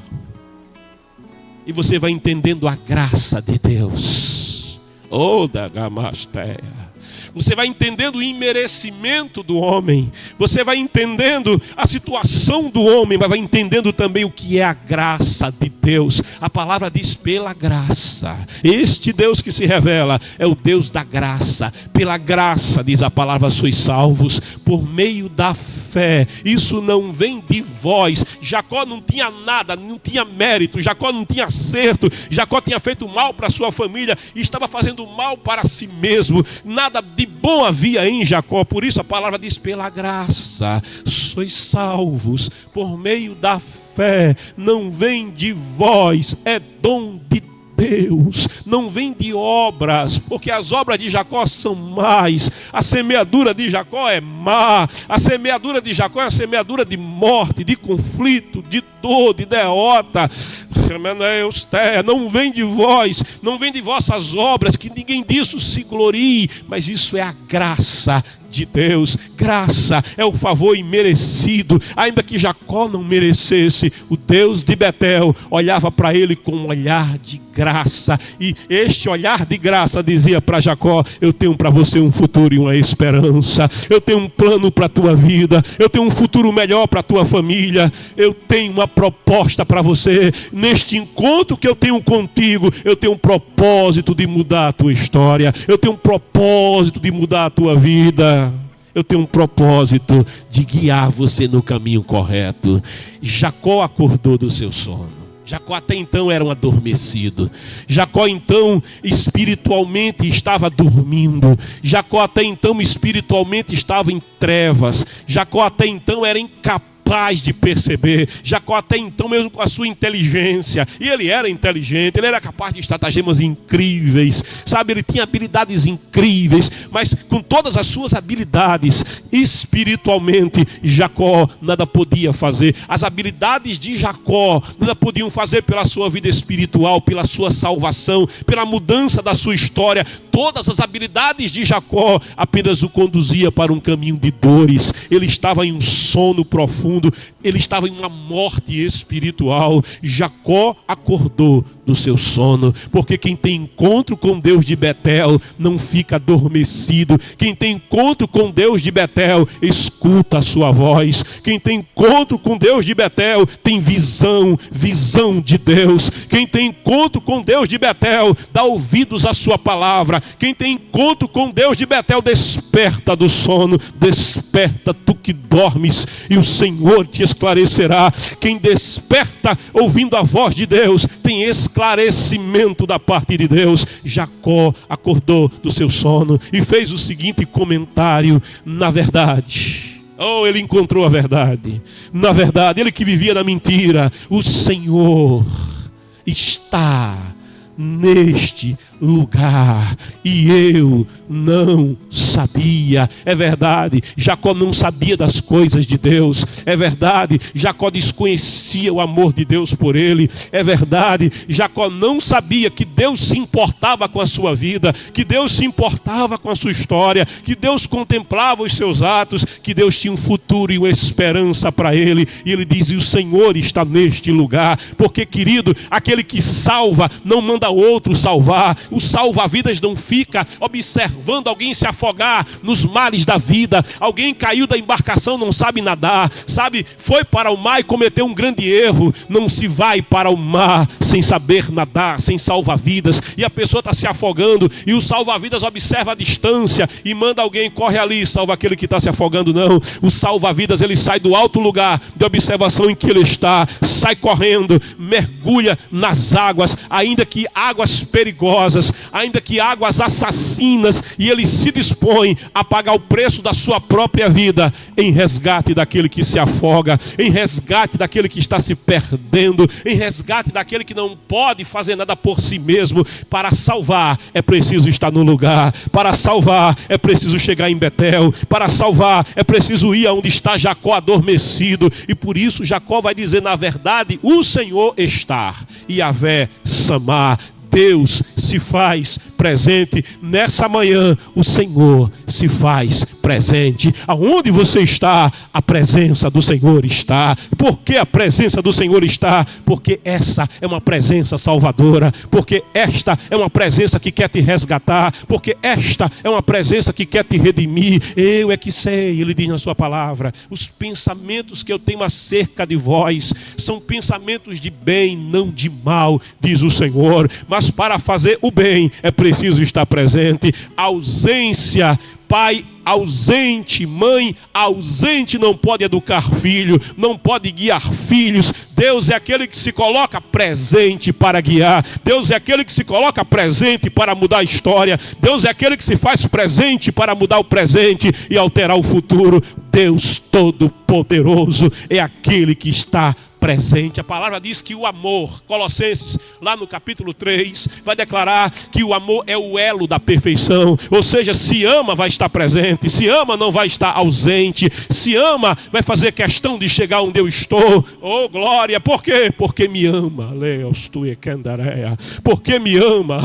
E você vai entendendo a graça de Deus. Oh, da Gamastéia. Você vai entendendo o imerecimento do homem. Você vai entendendo a situação do homem, mas vai entendendo também o que é a graça de Deus. A palavra diz: pela graça. Este Deus que se revela é o Deus da graça. Pela graça, diz a palavra, sois salvos por meio da fé. Isso não vem de vós. Jacó não tinha nada, não tinha mérito. Jacó não tinha acerto. Jacó tinha feito mal para sua família e estava fazendo mal para si mesmo. Nada de bom havia em Jacó. Por isso a palavra diz: pela graça sois salvos por meio da fé. Não vem de vós, é dom de Deus, não vem de obras, porque as obras de Jacó são más. A semeadura de Jacó é má. A semeadura de Jacó é a semeadura de morte, de conflito, de dor, de derrota. Não vem de vós, não vem de vossas obras, que ninguém disso se glorie, mas isso é a graça de Deus. Graça é o favor imerecido. Ainda que Jacó não merecesse, o Deus de Betel olhava para ele com um olhar de graça, e este olhar de graça dizia para Jacó: eu tenho para você um futuro e uma esperança. Eu tenho um plano para a tua vida. Eu tenho um futuro melhor para a tua família. Eu tenho uma proposta para você. Neste encontro que eu tenho contigo, eu tenho um propósito de mudar a tua história. Eu tenho um propósito de mudar a tua vida. Eu tenho um propósito de guiar você no caminho correto. Jacó acordou do seu sono. Jacó até então era um adormecido. Jacó então espiritualmente estava dormindo. Jacó até então espiritualmente estava em trevas. Jacó até então era incapaz capaz de perceber. Jacó até então, mesmo com a sua inteligência, e ele era inteligente, ele era capaz de estratagemas incríveis, sabe, ele tinha habilidades incríveis, mas com todas as suas habilidades, espiritualmente, Jacó nada podia fazer. As habilidades de Jacó nada podiam fazer pela sua vida espiritual, pela sua salvação, pela mudança da sua história. Todas as habilidades de Jacó apenas o conduzia para um caminho de dores. Ele estava em um sono profundo, ele estava em uma morte espiritual. Jacó acordou do seu sono, porque quem tem encontro com Deus de Betel não fica adormecido. Quem tem encontro com Deus de Betel escuta a sua voz. Quem tem encontro com Deus de Betel tem visão de Deus. Quem tem encontro com Deus de Betel dá ouvidos à sua palavra. Quem tem encontro com Deus de Betel desperta do sono, desperta tu que dormes, e o Senhor te esclarecerá. Quem desperta ouvindo a voz de Deus tem esclarecimento da parte de Deus. Jacó acordou do seu sono e fez o seguinte comentário: na verdade, ele encontrou a verdade. Na verdade, ele que vivia na mentira, o Senhor está neste lugar e eu não sabia. É verdade, Jacó não sabia das coisas de Deus. É verdade, Jacó desconhecia o amor de Deus por ele. É verdade, Jacó não sabia que Deus se importava com a sua vida, que Deus se importava com a sua história, que Deus contemplava os seus atos, que Deus tinha um futuro e uma esperança para ele. E ele diz: e o Senhor está neste lugar. Porque, querido, aquele que salva não manda outro salvar. O salva-vidas não fica observando alguém se afogar nos mares da vida. Alguém caiu da embarcação, não sabe nadar, sabe, foi para o mar e cometeu um grande erro. Não se vai para o mar sem saber nadar, sem salva-vidas. E a pessoa está se afogando e o salva-vidas observa a distância e manda alguém: corre ali, salva aquele que está se afogando. Não, o salva-vidas ele sai do alto lugar de observação em que ele está, sai correndo, mergulha nas águas, ainda que águas perigosas, ainda que águas assassinas, e ele se dispõe a pagar o preço da sua própria vida em resgate daquele que se afoga, em resgate daquele que está se perdendo, em resgate daquele que não pode fazer nada por si mesmo. Para salvar é preciso estar no lugar, para salvar é preciso chegar em Betel, para salvar é preciso ir aonde está Jacó adormecido. E por isso Jacó vai dizer: na verdade, o Senhor está, Yahvé Samá. Deus se faz presente nessa manhã. O Senhor se faz presente. Aonde você está, a presença do Senhor está. Por que a presença do Senhor está? Porque essa é uma presença salvadora. Porque esta é uma presença que quer te resgatar. Porque esta é uma presença que quer te redimir. Eu é que sei, ele diz na sua palavra, os pensamentos que eu tenho acerca de vós são pensamentos de bem, não de mal, diz o Senhor. Mas para fazer o bem é preciso estar presente. Ausência, pai ausente, mãe ausente não pode educar filho, não pode guiar filhos. Deus é aquele que se coloca presente para guiar. Deus é aquele que se coloca presente para mudar a história. Deus é aquele que se faz presente para mudar o presente e alterar o futuro. Deus Todo-Poderoso é aquele que está presente. A palavra diz que o amor, Colossenses, lá no capítulo 3, vai declarar que o amor é o elo da perfeição. Ou seja, se ama, vai estar presente. Se ama, não vai estar ausente. Se ama, vai fazer questão de chegar onde eu estou. Oh, glória! Por quê? Porque me ama. Porque me ama.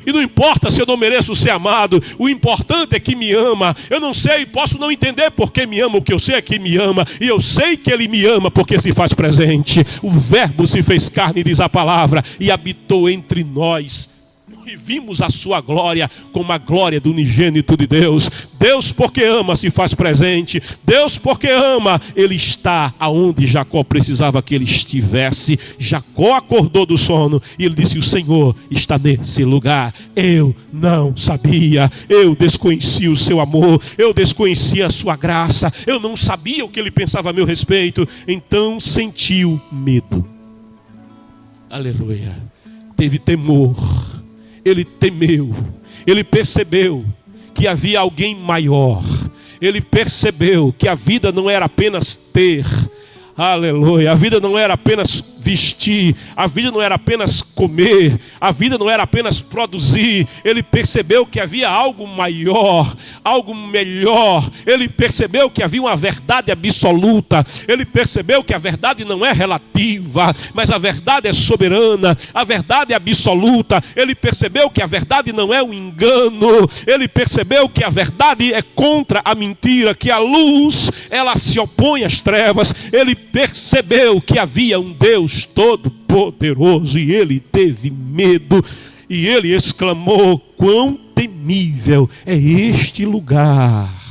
E não importa se eu não mereço ser amado. O importante é que me ama. Eu não sei, posso não entender porque me ama. O que eu sei é que me ama. E eu sei que ele me ama porque se faz presente. O verbo se fez carne, diz a palavra, e habitou entre nós. E vimos a sua glória como a glória do unigênito de Deus. Deus, porque ama, se faz presente. Deus, porque ama, ele está aonde Jacó precisava que ele estivesse. Jacó acordou do sono e ele disse: o Senhor está nesse lugar. Eu não sabia, eu desconhecia o seu amor, eu desconhecia a sua graça, eu não sabia o que ele pensava a meu respeito. Então sentiu medo. Aleluia. Teve temor. Ele temeu, ele percebeu que havia alguém maior. Ele percebeu que a vida não era apenas ter, Aleluia. A vida não era apenas vestir, a vida não era apenas comer, a vida não era apenas produzir. Ele percebeu que havia algo maior, algo melhor. Ele percebeu que havia uma verdade absoluta. Ele percebeu que a verdade não é relativa, mas a verdade é soberana, a verdade é absoluta. Ele percebeu que a verdade não é um engano. Ele percebeu que a verdade é contra a mentira, que a luz, ela se opõe às trevas. Ele percebeu que havia um Deus todo-poderoso e ele teve medo e ele exclamou: quão temível é este lugar!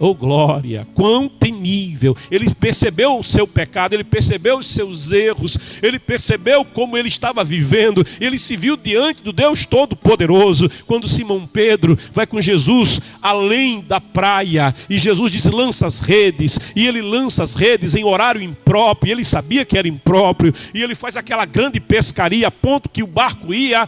Oh glória, quão temível! Ele percebeu o seu pecado, ele percebeu os seus erros, ele percebeu como ele estava vivendo, ele se viu diante do Deus Todo-Poderoso. Quando Simão Pedro vai com Jesus além da praia, e Jesus diz: lança as redes, e ele lança as redes em horário impróprio, e ele sabia que era impróprio, e ele faz aquela grande pescaria, a ponto que o barco ia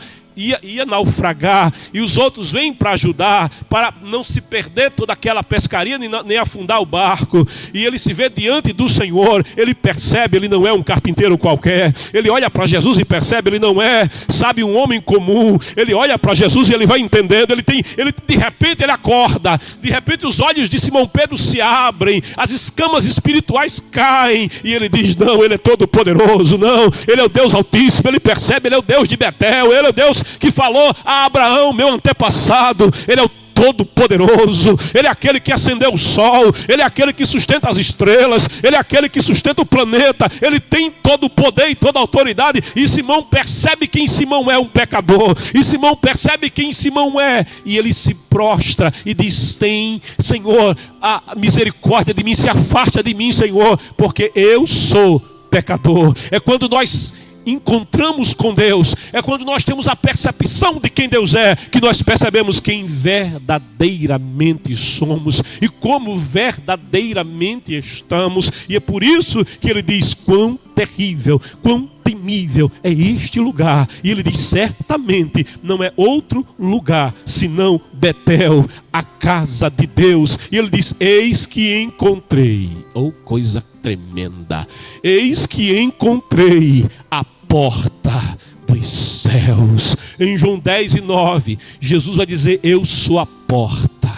naufragar, e os outros vêm para ajudar, para não se perder toda aquela pescaria, nem afundar o barco. E ele se vê diante do Senhor, ele percebe, ele não é um carpinteiro qualquer. Ele olha para Jesus e percebe, ele não é, sabe, um homem comum. Ele olha para Jesus e ele vai entendendo, de repente ele acorda, de repente os olhos de Simão Pedro se abrem, as escamas espirituais caem, e ele diz: não, ele é todo poderoso, não, ele é o Deus Altíssimo. Ele percebe, ele é o Deus de Betel, ele é o Deus que falou a Abraão, meu antepassado. Ele é o Todo-Poderoso, ele é aquele que acendeu o sol, ele é aquele que sustenta as estrelas, ele é aquele que sustenta o planeta. Ele tem todo o poder e toda a autoridade. E Simão percebe quem Simão é, um pecador. E Simão percebe quem Simão é, e ele se prostra e diz: tem, Senhor, a misericórdia de mim, se afasta de mim, Senhor, porque eu sou pecador. É quando nós encontramos com Deus, é quando nós temos a percepção de quem Deus é, que nós percebemos quem verdadeiramente somos e como verdadeiramente estamos. E é por isso que ele diz: quão terrível, quão temível é este lugar. E ele diz: certamente não é outro lugar senão Betel, a casa de Deus. E ele diz: eis que encontrei, oh coisa tremenda, eis que encontrei a porta dos céus. Em João 10:9, Jesus vai dizer: eu sou a porta.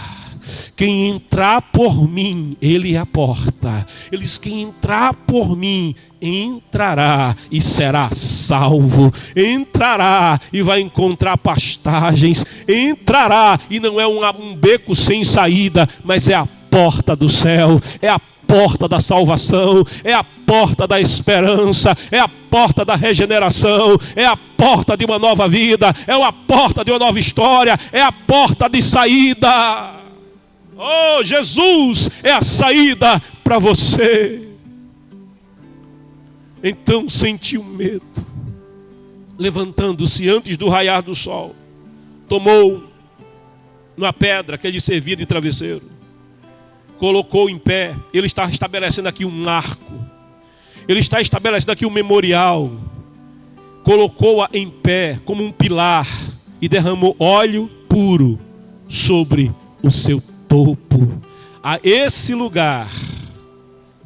Quem entrar por mim, ele é a porta. Ele diz: quem entrar por mim, entrará e será salvo. Entrará e vai encontrar pastagens. Entrará e não é um beco sem saída, mas é a porta do céu. É a porta da salvação, é a porta da esperança, é a porta da regeneração, é a porta de uma nova vida, é a porta de uma nova história, é a porta de saída. Oh, Jesus é a saída para você. Então sentiu medo, levantando-se antes do raiar do sol, tomou uma pedra que lhe servia de travesseiro, colocou em pé. Ele está estabelecendo aqui um marco, ele está estabelecendo aqui um memorial. Colocou-a em pé como um pilar e derramou óleo puro sobre o seu topo. A esse lugar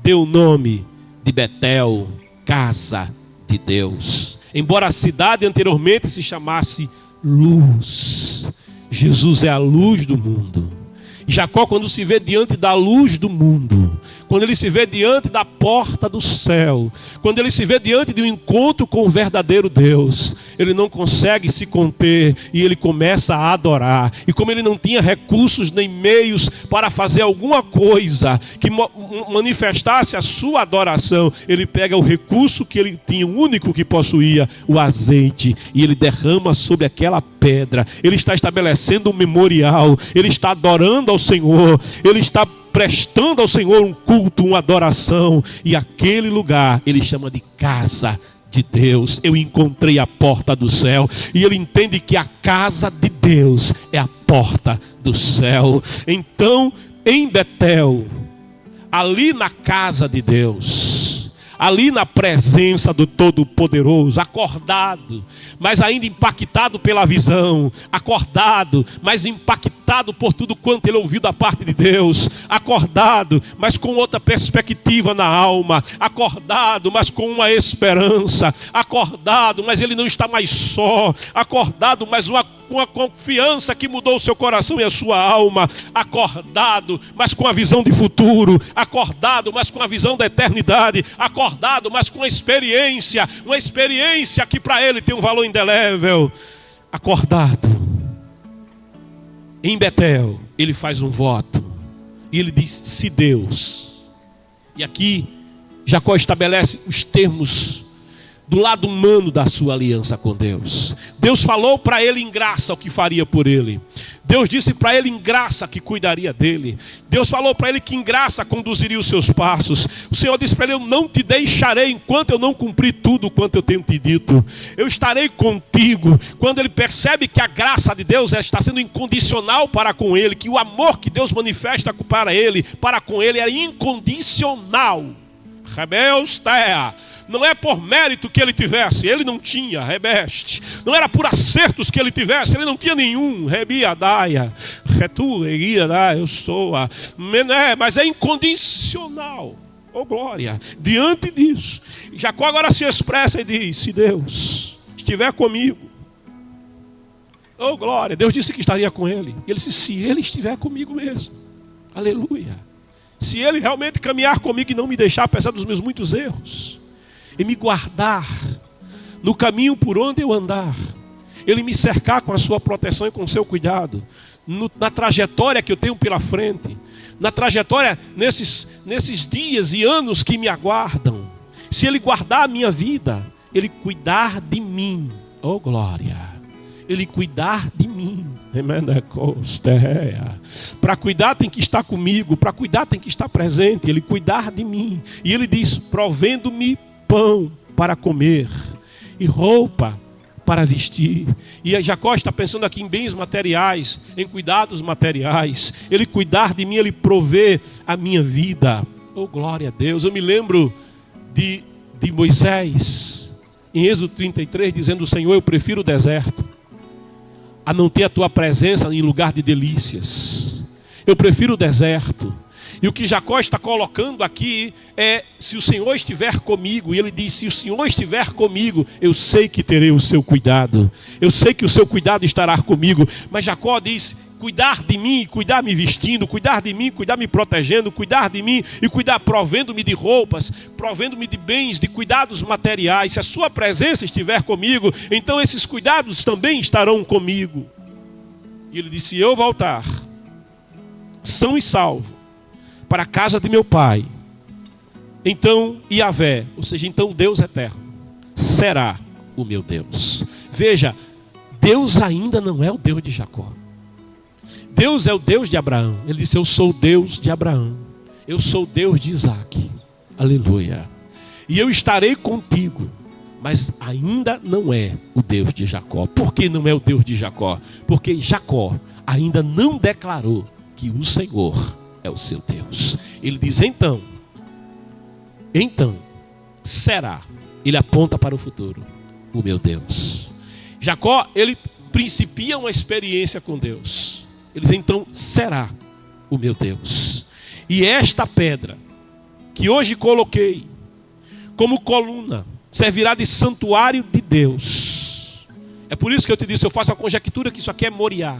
deu o nome de Betel, casa de Deus. Embora a cidade anteriormente se chamasse Luz, Jesus é a luz do mundo. Jacó, quando se vê diante da luz do mundo, quando ele se vê diante da porta do céu, quando ele se vê diante de um encontro com o verdadeiro Deus, ele não consegue se conter e ele começa a adorar. E como ele não tinha recursos nem meios para fazer alguma coisa que manifestasse a sua adoração, ele pega o recurso que ele tinha, o único que possuía, o azeite, e ele derrama sobre aquela pedra. Ele está estabelecendo um memorial, ele está adorando ao Senhor, ele está prestando ao Senhor um culto, uma adoração. E aquele lugar ele chama de casa de Deus. Eu encontrei a porta do céu. E ele entende que a casa de Deus é a porta do céu. Então, em Betel, ali na casa de Deus, ali na presença do Todo-Poderoso, acordado, mas ainda impactado pela visão, acordado, mas impactado arrebatado por tudo quanto ele ouviu da parte de Deus, acordado, mas com outra perspectiva na alma, acordado, mas com uma esperança, acordado, mas ele não está mais só, acordado, mas com a confiança que mudou o seu coração e a sua alma, acordado, mas com a visão de futuro, acordado, mas com a visão da eternidade, acordado, mas com uma experiência que para ele tem um valor indelével. Acordado, em Betel, ele faz um voto, e ele diz: se Deus, e aqui Jacó estabelece os termos do lado humano da sua aliança com Deus. Deus falou para ele em graça o que faria por ele. Deus disse para ele em graça que cuidaria dele. Deus falou para ele que em graça conduziria os seus passos. O Senhor disse para ele: eu não te deixarei enquanto eu não cumprir tudo quanto eu tenho te dito. Eu estarei contigo. Quando ele percebe que a graça de Deus está sendo incondicional para com ele, que o amor que Deus manifesta para com ele é incondicional. Rebeus terra. Não é por mérito que ele tivesse, ele não tinha, rebeste. Não era por acertos que ele tivesse, ele não tinha nenhum. Rebiadaia, retu, eguiadaia, eu sou a mené, mas é incondicional. Oh glória, diante disso, Jacó agora se expressa e diz: se Deus estiver comigo, oh glória, Deus disse que estaria com ele. Ele disse: se ele estiver comigo mesmo, aleluia. Se ele realmente caminhar comigo e não me deixar, apesar dos meus muitos erros, e me guardar no caminho por onde eu andar, ele me cercar com a sua proteção e com o seu cuidado, na trajetória que eu tenho pela frente, na trajetória nesses dias e anos que me aguardam, se ele guardar a minha vida, ele cuidar de mim, oh glória, ele cuidar de mim. Para cuidar tem que estar comigo, para cuidar tem que estar presente, ele cuidar de mim. E ele diz: provendo-me pão para comer e roupa para vestir. E Jacó está pensando aqui em bens materiais, em cuidados materiais. Ele cuidar de mim, ele prover a minha vida. Oh glória a Deus. Eu me lembro de Moisés em Êxodo 33 dizendo: Senhor, eu prefiro o deserto a não ter a tua presença em lugar de delícias. Eu prefiro o deserto. E o que Jacó está colocando aqui é: se o Senhor estiver comigo, e ele diz: se o Senhor estiver comigo, eu sei que terei o seu cuidado, eu sei que o seu cuidado estará comigo. Mas Jacó diz: cuidar de mim, cuidar me vestindo, cuidar de mim, cuidar me protegendo, cuidar de mim e cuidar provendo-me de roupas, provendo-me de bens, de cuidados materiais. Se a sua presença estiver comigo, então esses cuidados também estarão comigo. E ele disse: se eu voltar são e salvo para a casa de meu pai, então Yahvé, ou seja, então Deus eterno, será o meu Deus. Veja, Deus ainda não é o Deus de Jacó. Deus é o Deus de Abraão. Ele disse: eu sou o Deus de Abraão, eu sou o Deus de Isaac, aleluia, e eu estarei contigo. Mas ainda não é o Deus de Jacó. Por que não é o Deus de Jacó? Porque Jacó ainda não declarou que o Senhor é o seu Deus. Ele diz: então será. Ele aponta para o futuro, o meu Deus. Jacó, ele principia uma experiência com Deus. Ele diz: então será o meu Deus. E esta pedra que hoje coloquei como coluna servirá de santuário de Deus. É por isso que eu te disse, eu faço a conjectura que isso aqui é Moriá.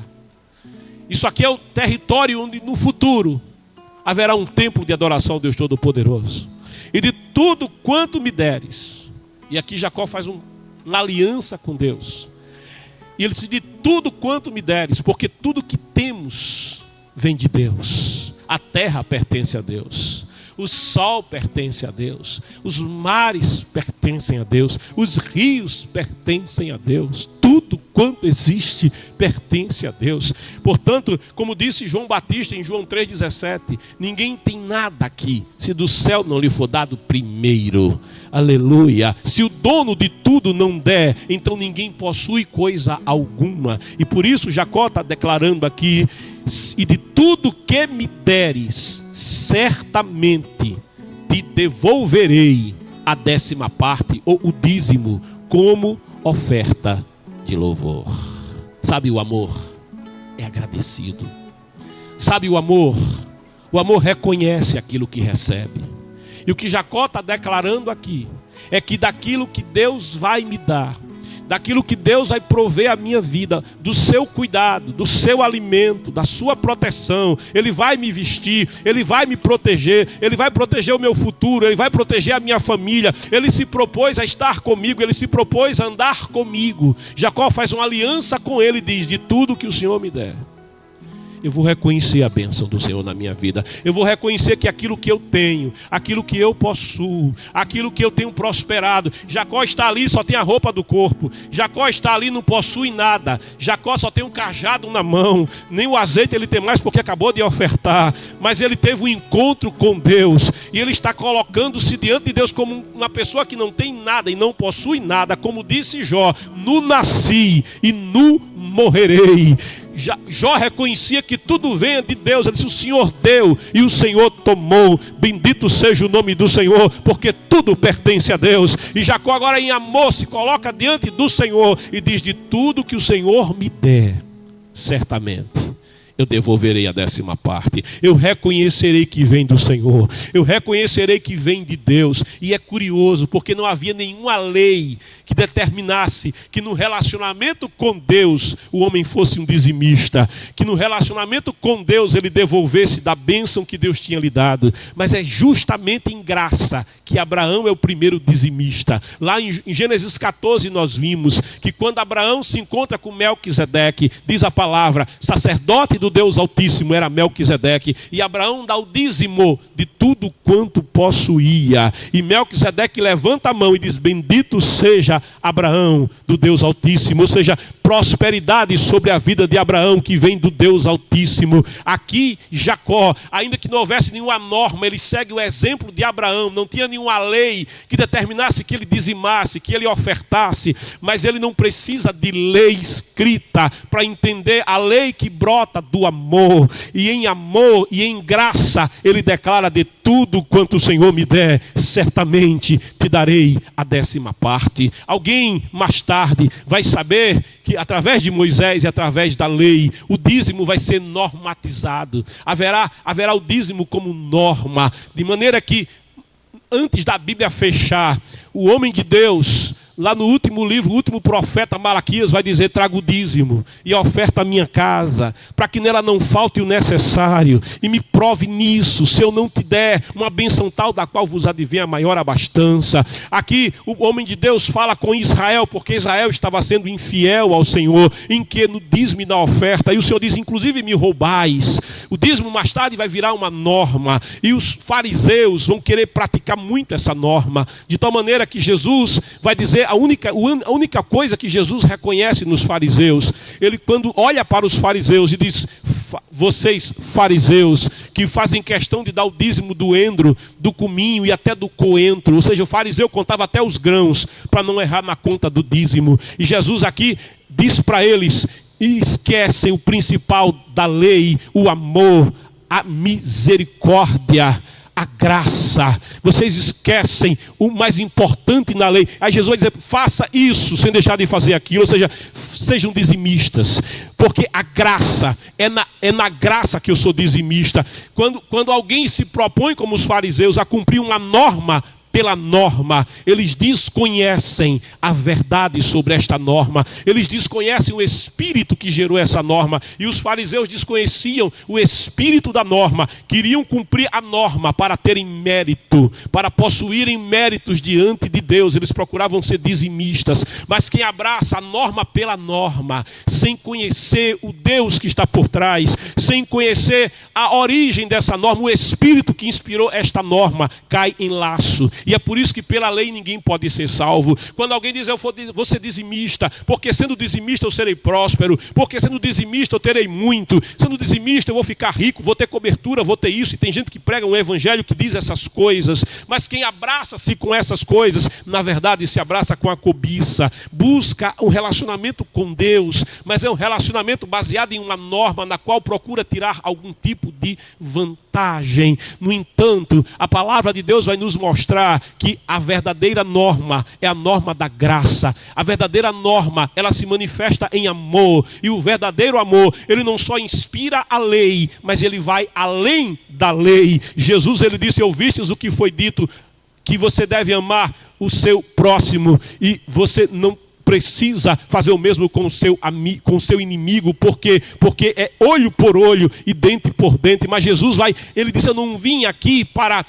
Isso aqui é o território onde no futuro haverá um templo de adoração ao Deus Todo-Poderoso. E de tudo quanto me deres. E aqui Jacó faz uma aliança com Deus. E ele diz: de tudo quanto me deres, porque tudo que temos vem de Deus. A terra pertence a Deus. O sol pertence a Deus. Os mares pertencem a Deus. Os rios pertencem a Deus. Tudo quanto existe pertence a Deus. Portanto, como disse João Batista em João 3,17, ninguém tem nada aqui se do céu não lhe for dado primeiro. Aleluia. Se o dono de tudo não der, então ninguém possui coisa alguma. E por isso Jacó está declarando aqui: e de tudo que me deres, certamente te devolverei a 10ª parte, ou o dízimo, como oferta de louvor. Sabe, o amor é agradecido. Sabe o amor? O amor reconhece aquilo que recebe. E o que Jacó está declarando aqui é que daquilo que Deus vai me dar, daquilo que Deus vai prover a minha vida, do seu cuidado, do seu alimento, da sua proteção, Ele vai me vestir, Ele vai me proteger, Ele vai proteger o meu futuro, Ele vai proteger a minha família. Ele se propôs a estar comigo, Ele se propôs a andar comigo. Jacó faz uma aliança com Ele e diz: de tudo que o Senhor me der, eu vou reconhecer a bênção do Senhor na minha vida. Eu vou reconhecer que aquilo que eu tenho, aquilo que eu possuo, aquilo que eu tenho prosperado. Jacó está ali, só tem a roupa do corpo. Jacó está ali, não possui nada. Jacó só tem um cajado na mão. Nem o azeite ele tem mais porque acabou de ofertar. Mas ele teve um encontro com Deus. E ele está colocando-se diante de Deus como uma pessoa que não tem nada e não possui nada. Como disse Jó: nu nasci e nu morrerei. Jó reconhecia que tudo vem de Deus. Ele disse: o Senhor deu e o Senhor tomou. Bendito seja o nome do Senhor, porque tudo pertence a Deus. E Jacó agora em amor se coloca diante do Senhor e diz: de tudo que o Senhor me der, certamente eu devolverei a 10ª parte. Eu reconhecerei que vem do Senhor. Eu reconhecerei que vem de Deus. E é curioso, porque não havia nenhuma lei que determinasse que no relacionamento com Deus o homem fosse um dizimista, que no relacionamento com Deus ele devolvesse da bênção que Deus tinha lhe dado. Mas é justamente em graça que Abraão é o primeiro dizimista. Lá em Gênesis 14 nós vimos que quando Abraão se encontra com Melquisedeque, diz a palavra, sacerdote do Deus Altíssimo era Melquisedeque, e Abraão dá o dízimo de tudo quanto possuía. E Melquisedeque levanta a mão e diz: bendito seja Abraão do Deus Altíssimo. Ou seja, prosperidade sobre a vida de Abraão que vem do Deus Altíssimo. Aqui Jacó, ainda que não houvesse nenhuma norma, ele segue o exemplo de Abraão. Não tinha nenhuma lei que determinasse que ele dizimasse, que ele ofertasse, mas ele não precisa de lei escrita para entender a lei que brota do amor e em graça ele declara: de tudo quanto o Senhor me der, certamente te darei a 10ª parte. Alguém mais tarde vai saber que através de Moisés e através da lei, o dízimo vai ser normatizado. Haverá o dízimo como norma, de maneira que antes da Bíblia fechar, o homem de Deus, lá no último livro, o último profeta Malaquias vai dizer: traga o dízimo e oferta a minha casa, para que nela não falte o necessário, e me prove nisso, se eu não te der uma bênção tal da qual vos advém a maior abastança. Aqui o homem de Deus fala com Israel, porque Israel estava sendo infiel ao Senhor, em que no dízimo e na oferta, e o Senhor diz: inclusive me roubais. O dízimo mais tarde vai virar uma norma, e os fariseus vão querer praticar muito essa norma, de tal maneira que Jesus vai dizer, a única coisa que Jesus reconhece nos fariseus, ele quando olha para os fariseus e diz: vocês fariseus que fazem questão de dar o dízimo do endro, do cominho e até do coentro, ou seja, o fariseu contava até os grãos para não errar na conta do dízimo. E Jesus aqui diz para eles: esquecem o principal da lei, o amor, a misericórdia, a graça. Vocês esquecem o mais importante na lei. Aí Jesus vai dizer: faça isso sem deixar de fazer aquilo. Ou seja, sejam dizimistas, porque a graça é na graça que eu sou dizimista. Quando alguém se propõe, como os fariseus, a cumprir uma norma pela norma, eles desconhecem a verdade sobre esta norma, eles desconhecem o espírito que gerou essa norma, e os fariseus desconheciam o espírito da norma, queriam cumprir a norma para terem mérito, para possuírem méritos diante de Deus. Eles procuravam ser dizimistas, mas quem abraça a norma pela norma, sem conhecer o Deus que está por trás, sem conhecer a origem dessa norma, o espírito que inspirou esta norma, cai em laço. E é por isso que pela lei ninguém pode ser salvo. Quando alguém diz: eu vou ser dizimista, porque sendo dizimista eu serei próspero, porque sendo dizimista eu terei muito, sendo dizimista eu vou ficar rico, vou ter cobertura, vou ter isso. E tem gente que prega um evangelho que diz essas coisas, mas quem abraça-se com essas coisas na verdade, se abraça com a cobiça. Busca um relacionamento com Deus, mas é um relacionamento baseado em uma norma na qual procura tirar algum tipo de vantagem. No entanto, a palavra de Deus vai nos mostrar que a verdadeira norma é a norma da graça. A verdadeira norma, ela se manifesta em amor. E o verdadeiro amor, ele não só inspira a lei, mas ele vai além da lei. Jesus, ele disse: ouvistes o que foi dito, que você deve amar o seu próximo, e você não precisa fazer o mesmo com o seu inimigo, porque é olho por olho e dente por dente. Mas Jesus ele disse: eu não vim aqui para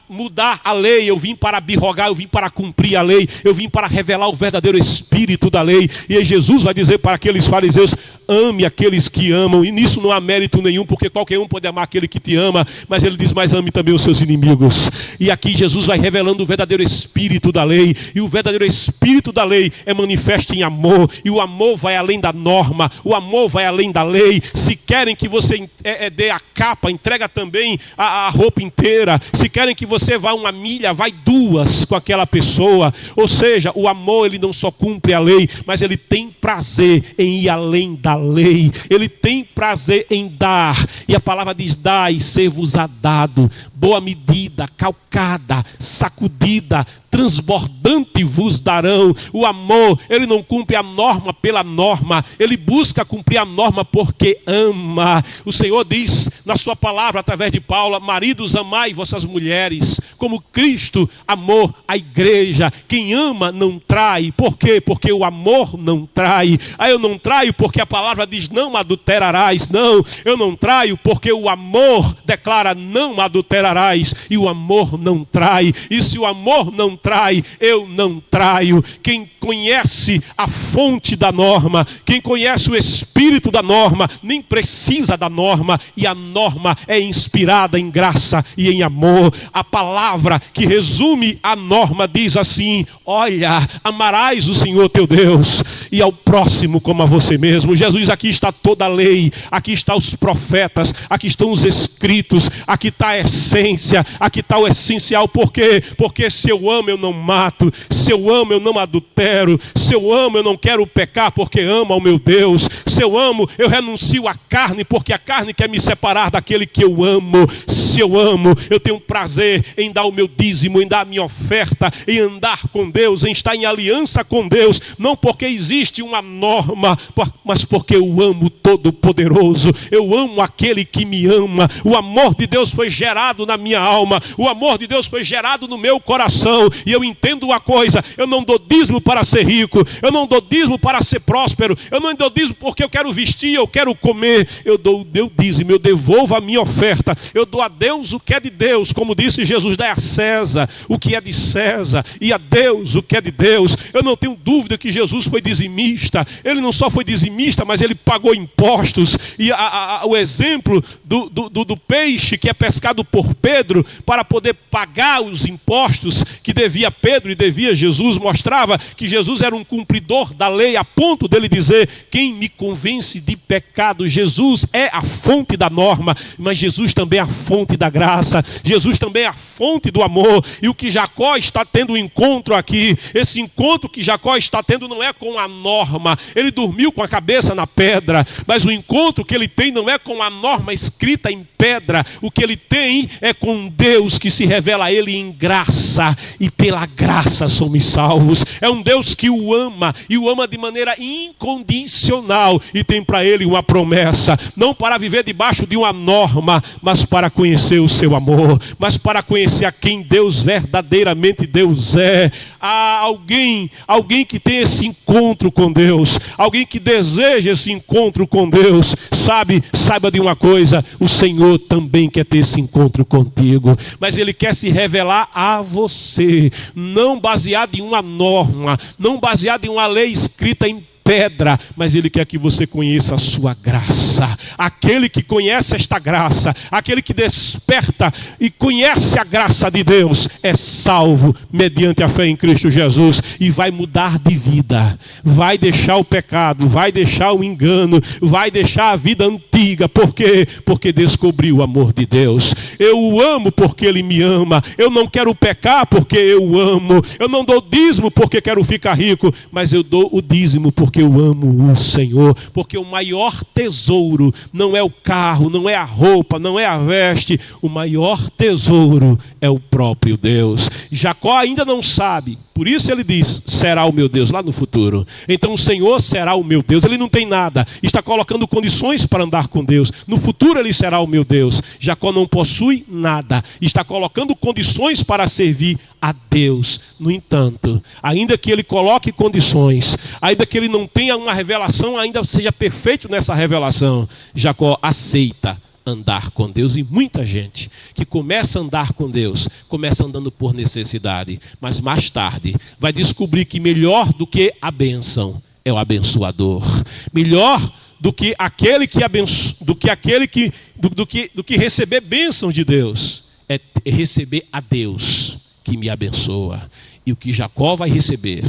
mudar a lei, eu vim para abrogar, eu vim para cumprir a lei, eu vim para revelar o verdadeiro espírito da lei. E aí Jesus vai dizer para aqueles fariseus: ame aqueles que amam. E nisso não há mérito nenhum, porque qualquer um pode amar aquele que te ama, mas ele diz: mas ame também os seus inimigos. E aqui Jesus vai revelando o verdadeiro espírito da lei, e o verdadeiro espírito da lei é manifesto em amor, e o amor vai além da norma, o amor vai além da lei. Se querem que você dê a capa, entrega também a roupa inteira. Se querem que você vá 1 milha, vai 2 com aquela pessoa. Ou seja, o amor, ele não só cumpre a lei, mas ele tem prazer em ir além da lei. Ele tem prazer em dar. E a palavra diz: dai, ser-vos-á dado. Boa medida, calcada, sacudida, transbordante vos darão. O amor, ele não cumpre a norma pela norma, ele busca cumprir a norma porque ama. O Senhor diz na sua palavra, através de Paulo: maridos, amai vossas mulheres, como Cristo amou a igreja. Quem ama não trai. Por quê? Porque o amor não trai. Eu não traio porque a palavra diz: não adulterarás. Não, eu não traio porque o amor declara: não adulterarás. E o amor não trai. E se o amor não trai, eu não traio. Quem conhece a fonte da norma, quem conhece o espírito da norma, nem precisa da norma. E a norma é inspirada em graça e em amor. A palavra que resume a norma diz assim: olha, amarás o Senhor teu Deus e ao próximo como a você mesmo. Jesus, aqui está toda a lei, aqui estão os profetas, aqui estão os escritos, aqui está a essência, aqui está o essencial. Por quê? Porque se eu amo, eu não mato. Se eu amo, eu não adultero. Se eu amo, eu não quero pecar, porque amo ao meu Deus. Se eu amo, eu renuncio à carne, porque a carne quer me separar daquele que eu amo. Se eu amo, eu tenho prazer em dar o meu dízimo, em dar a minha oferta, em andar com Deus, em estar em aliança com Deus. Não porque existe uma norma, mas porque eu amo o Todo-Poderoso. Eu amo aquele que me ama. O amor de Deus foi gerado na minha alma. O amor de Deus foi gerado no meu coração. E eu entendo uma coisa: eu não dou dízimo para ser rico, eu não dou dízimo para ser próspero, eu não dou dízimo porque eu quero vestir, eu quero comer. Eu dou o meu dízimo, eu devolvo a minha oferta, eu dou a Deus o que é de Deus. Como disse Jesus: dai a César o que é de César, e a Deus o que é de Deus. Eu não tenho dúvida que Jesus foi dizimista. Ele não só foi dizimista, mas ele pagou impostos. E o exemplo do peixe que é pescado por Pedro para poder pagar os impostos que devia Pedro e devia Jesus, mostrava que Jesus era um cumpridor da lei, a ponto dele dizer: quem me convence de pecado? Jesus é a fonte da norma, mas Jesus também é a fonte da graça. Jesus também é a fonte do amor. E o que Jacó está tendo um encontro aqui, esse encontro que Jacó está tendo não é com a norma. Ele dormiu com a cabeça na pedra, mas o encontro que ele tem não é com a norma escrita em pedra. O que ele tem é com Deus que se revela a ele em graça, e pela graça somos salvos. É um Deus que o ama, e o ama de maneira incondicional, e tem para ele uma promessa: não para viver debaixo de uma norma, mas para conhecer o seu amor, mas para conhecer a quem Deus verdadeiramente Deus é. Há alguém que tem esse encontro com Deus, alguém que deseja esse encontro com Deus, saiba de uma coisa: o Senhor também quer ter esse encontro contigo, mas Ele quer se revelar a você, não baseado em uma norma, não baseado em uma lei escrita em pedra, mas Ele quer que você conheça a sua graça. Aquele que conhece esta graça, aquele que desperta e conhece a graça de Deus, é salvo mediante a fé em Cristo Jesus e vai mudar de vida. Vai deixar o pecado, vai deixar o engano, vai deixar a vida antiga. Por quê? Porque descobriu o amor de Deus. Eu o amo porque Ele me ama. Eu não quero pecar porque eu o amo. Eu não dou dízimo porque quero ficar rico, mas eu dou o dízimo porque eu amo o Senhor. Porque o maior tesouro não é o carro, não é a roupa, não é a veste. O maior tesouro é o próprio Deus. Jacó ainda não sabe, por isso ele diz, será o meu Deus lá no futuro. Então o Senhor será o meu Deus. Ele não tem nada, está colocando condições para andar com Deus. No futuro ele será o meu Deus. Jacó não possui nada, está colocando condições para servir a Deus. No entanto, ainda que ele coloque condições, ainda que ele não tenha uma revelação, ainda seja perfeito nessa revelação, Jacó aceita andar com Deus. E muita gente que começa a andar com Deus, começa andando por necessidade, mas mais tarde vai descobrir que melhor do que a bênção é o abençoador. Melhor do que aquele que do que receber bênçãos de Deus é receber a Deus que me abençoa. E o que Jacó vai receber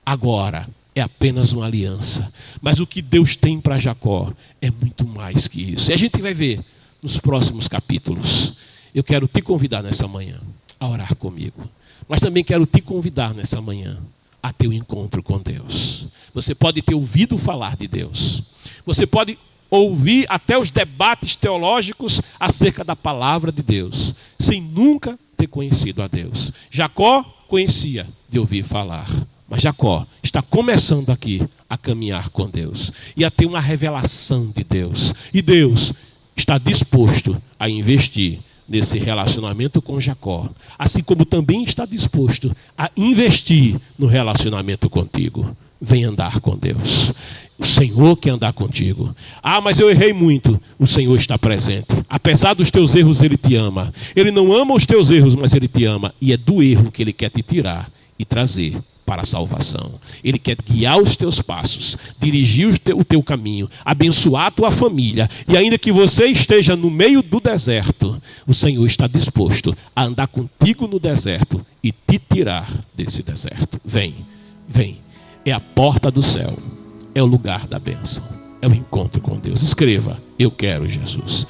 agora é apenas uma aliança. Mas o que Deus tem para Jacó é muito mais que isso. E a gente vai ver nos próximos capítulos. Eu quero te convidar nessa manhã a orar comigo. Mas também quero te convidar nessa manhã a ter um encontro com Deus. Você pode ter ouvido falar de Deus. Você pode ouvir até os debates teológicos acerca da palavra de Deus, sem nunca ter conhecido a Deus. Jacó conhecia de ouvir falar. Mas Jacó está começando aqui a caminhar com Deus e a ter uma revelação de Deus. E Deus está disposto a investir nesse relacionamento com Jacó, assim como também está disposto a investir no relacionamento contigo. Vem andar com Deus. O Senhor quer andar contigo. Ah, mas eu errei muito. O Senhor está presente. Apesar dos teus erros, Ele te ama. Ele não ama os teus erros, mas Ele te ama. E é do erro que Ele quer te tirar e trazer para a salvação. Ele quer guiar os teus passos, dirigir o teu caminho, abençoar a tua família. E ainda que você esteja no meio do deserto, o Senhor está disposto a andar contigo no deserto e te tirar desse deserto. Vem, vem. É a porta do céu. É o lugar da bênção. É o encontro com Deus. Escreva: eu quero Jesus.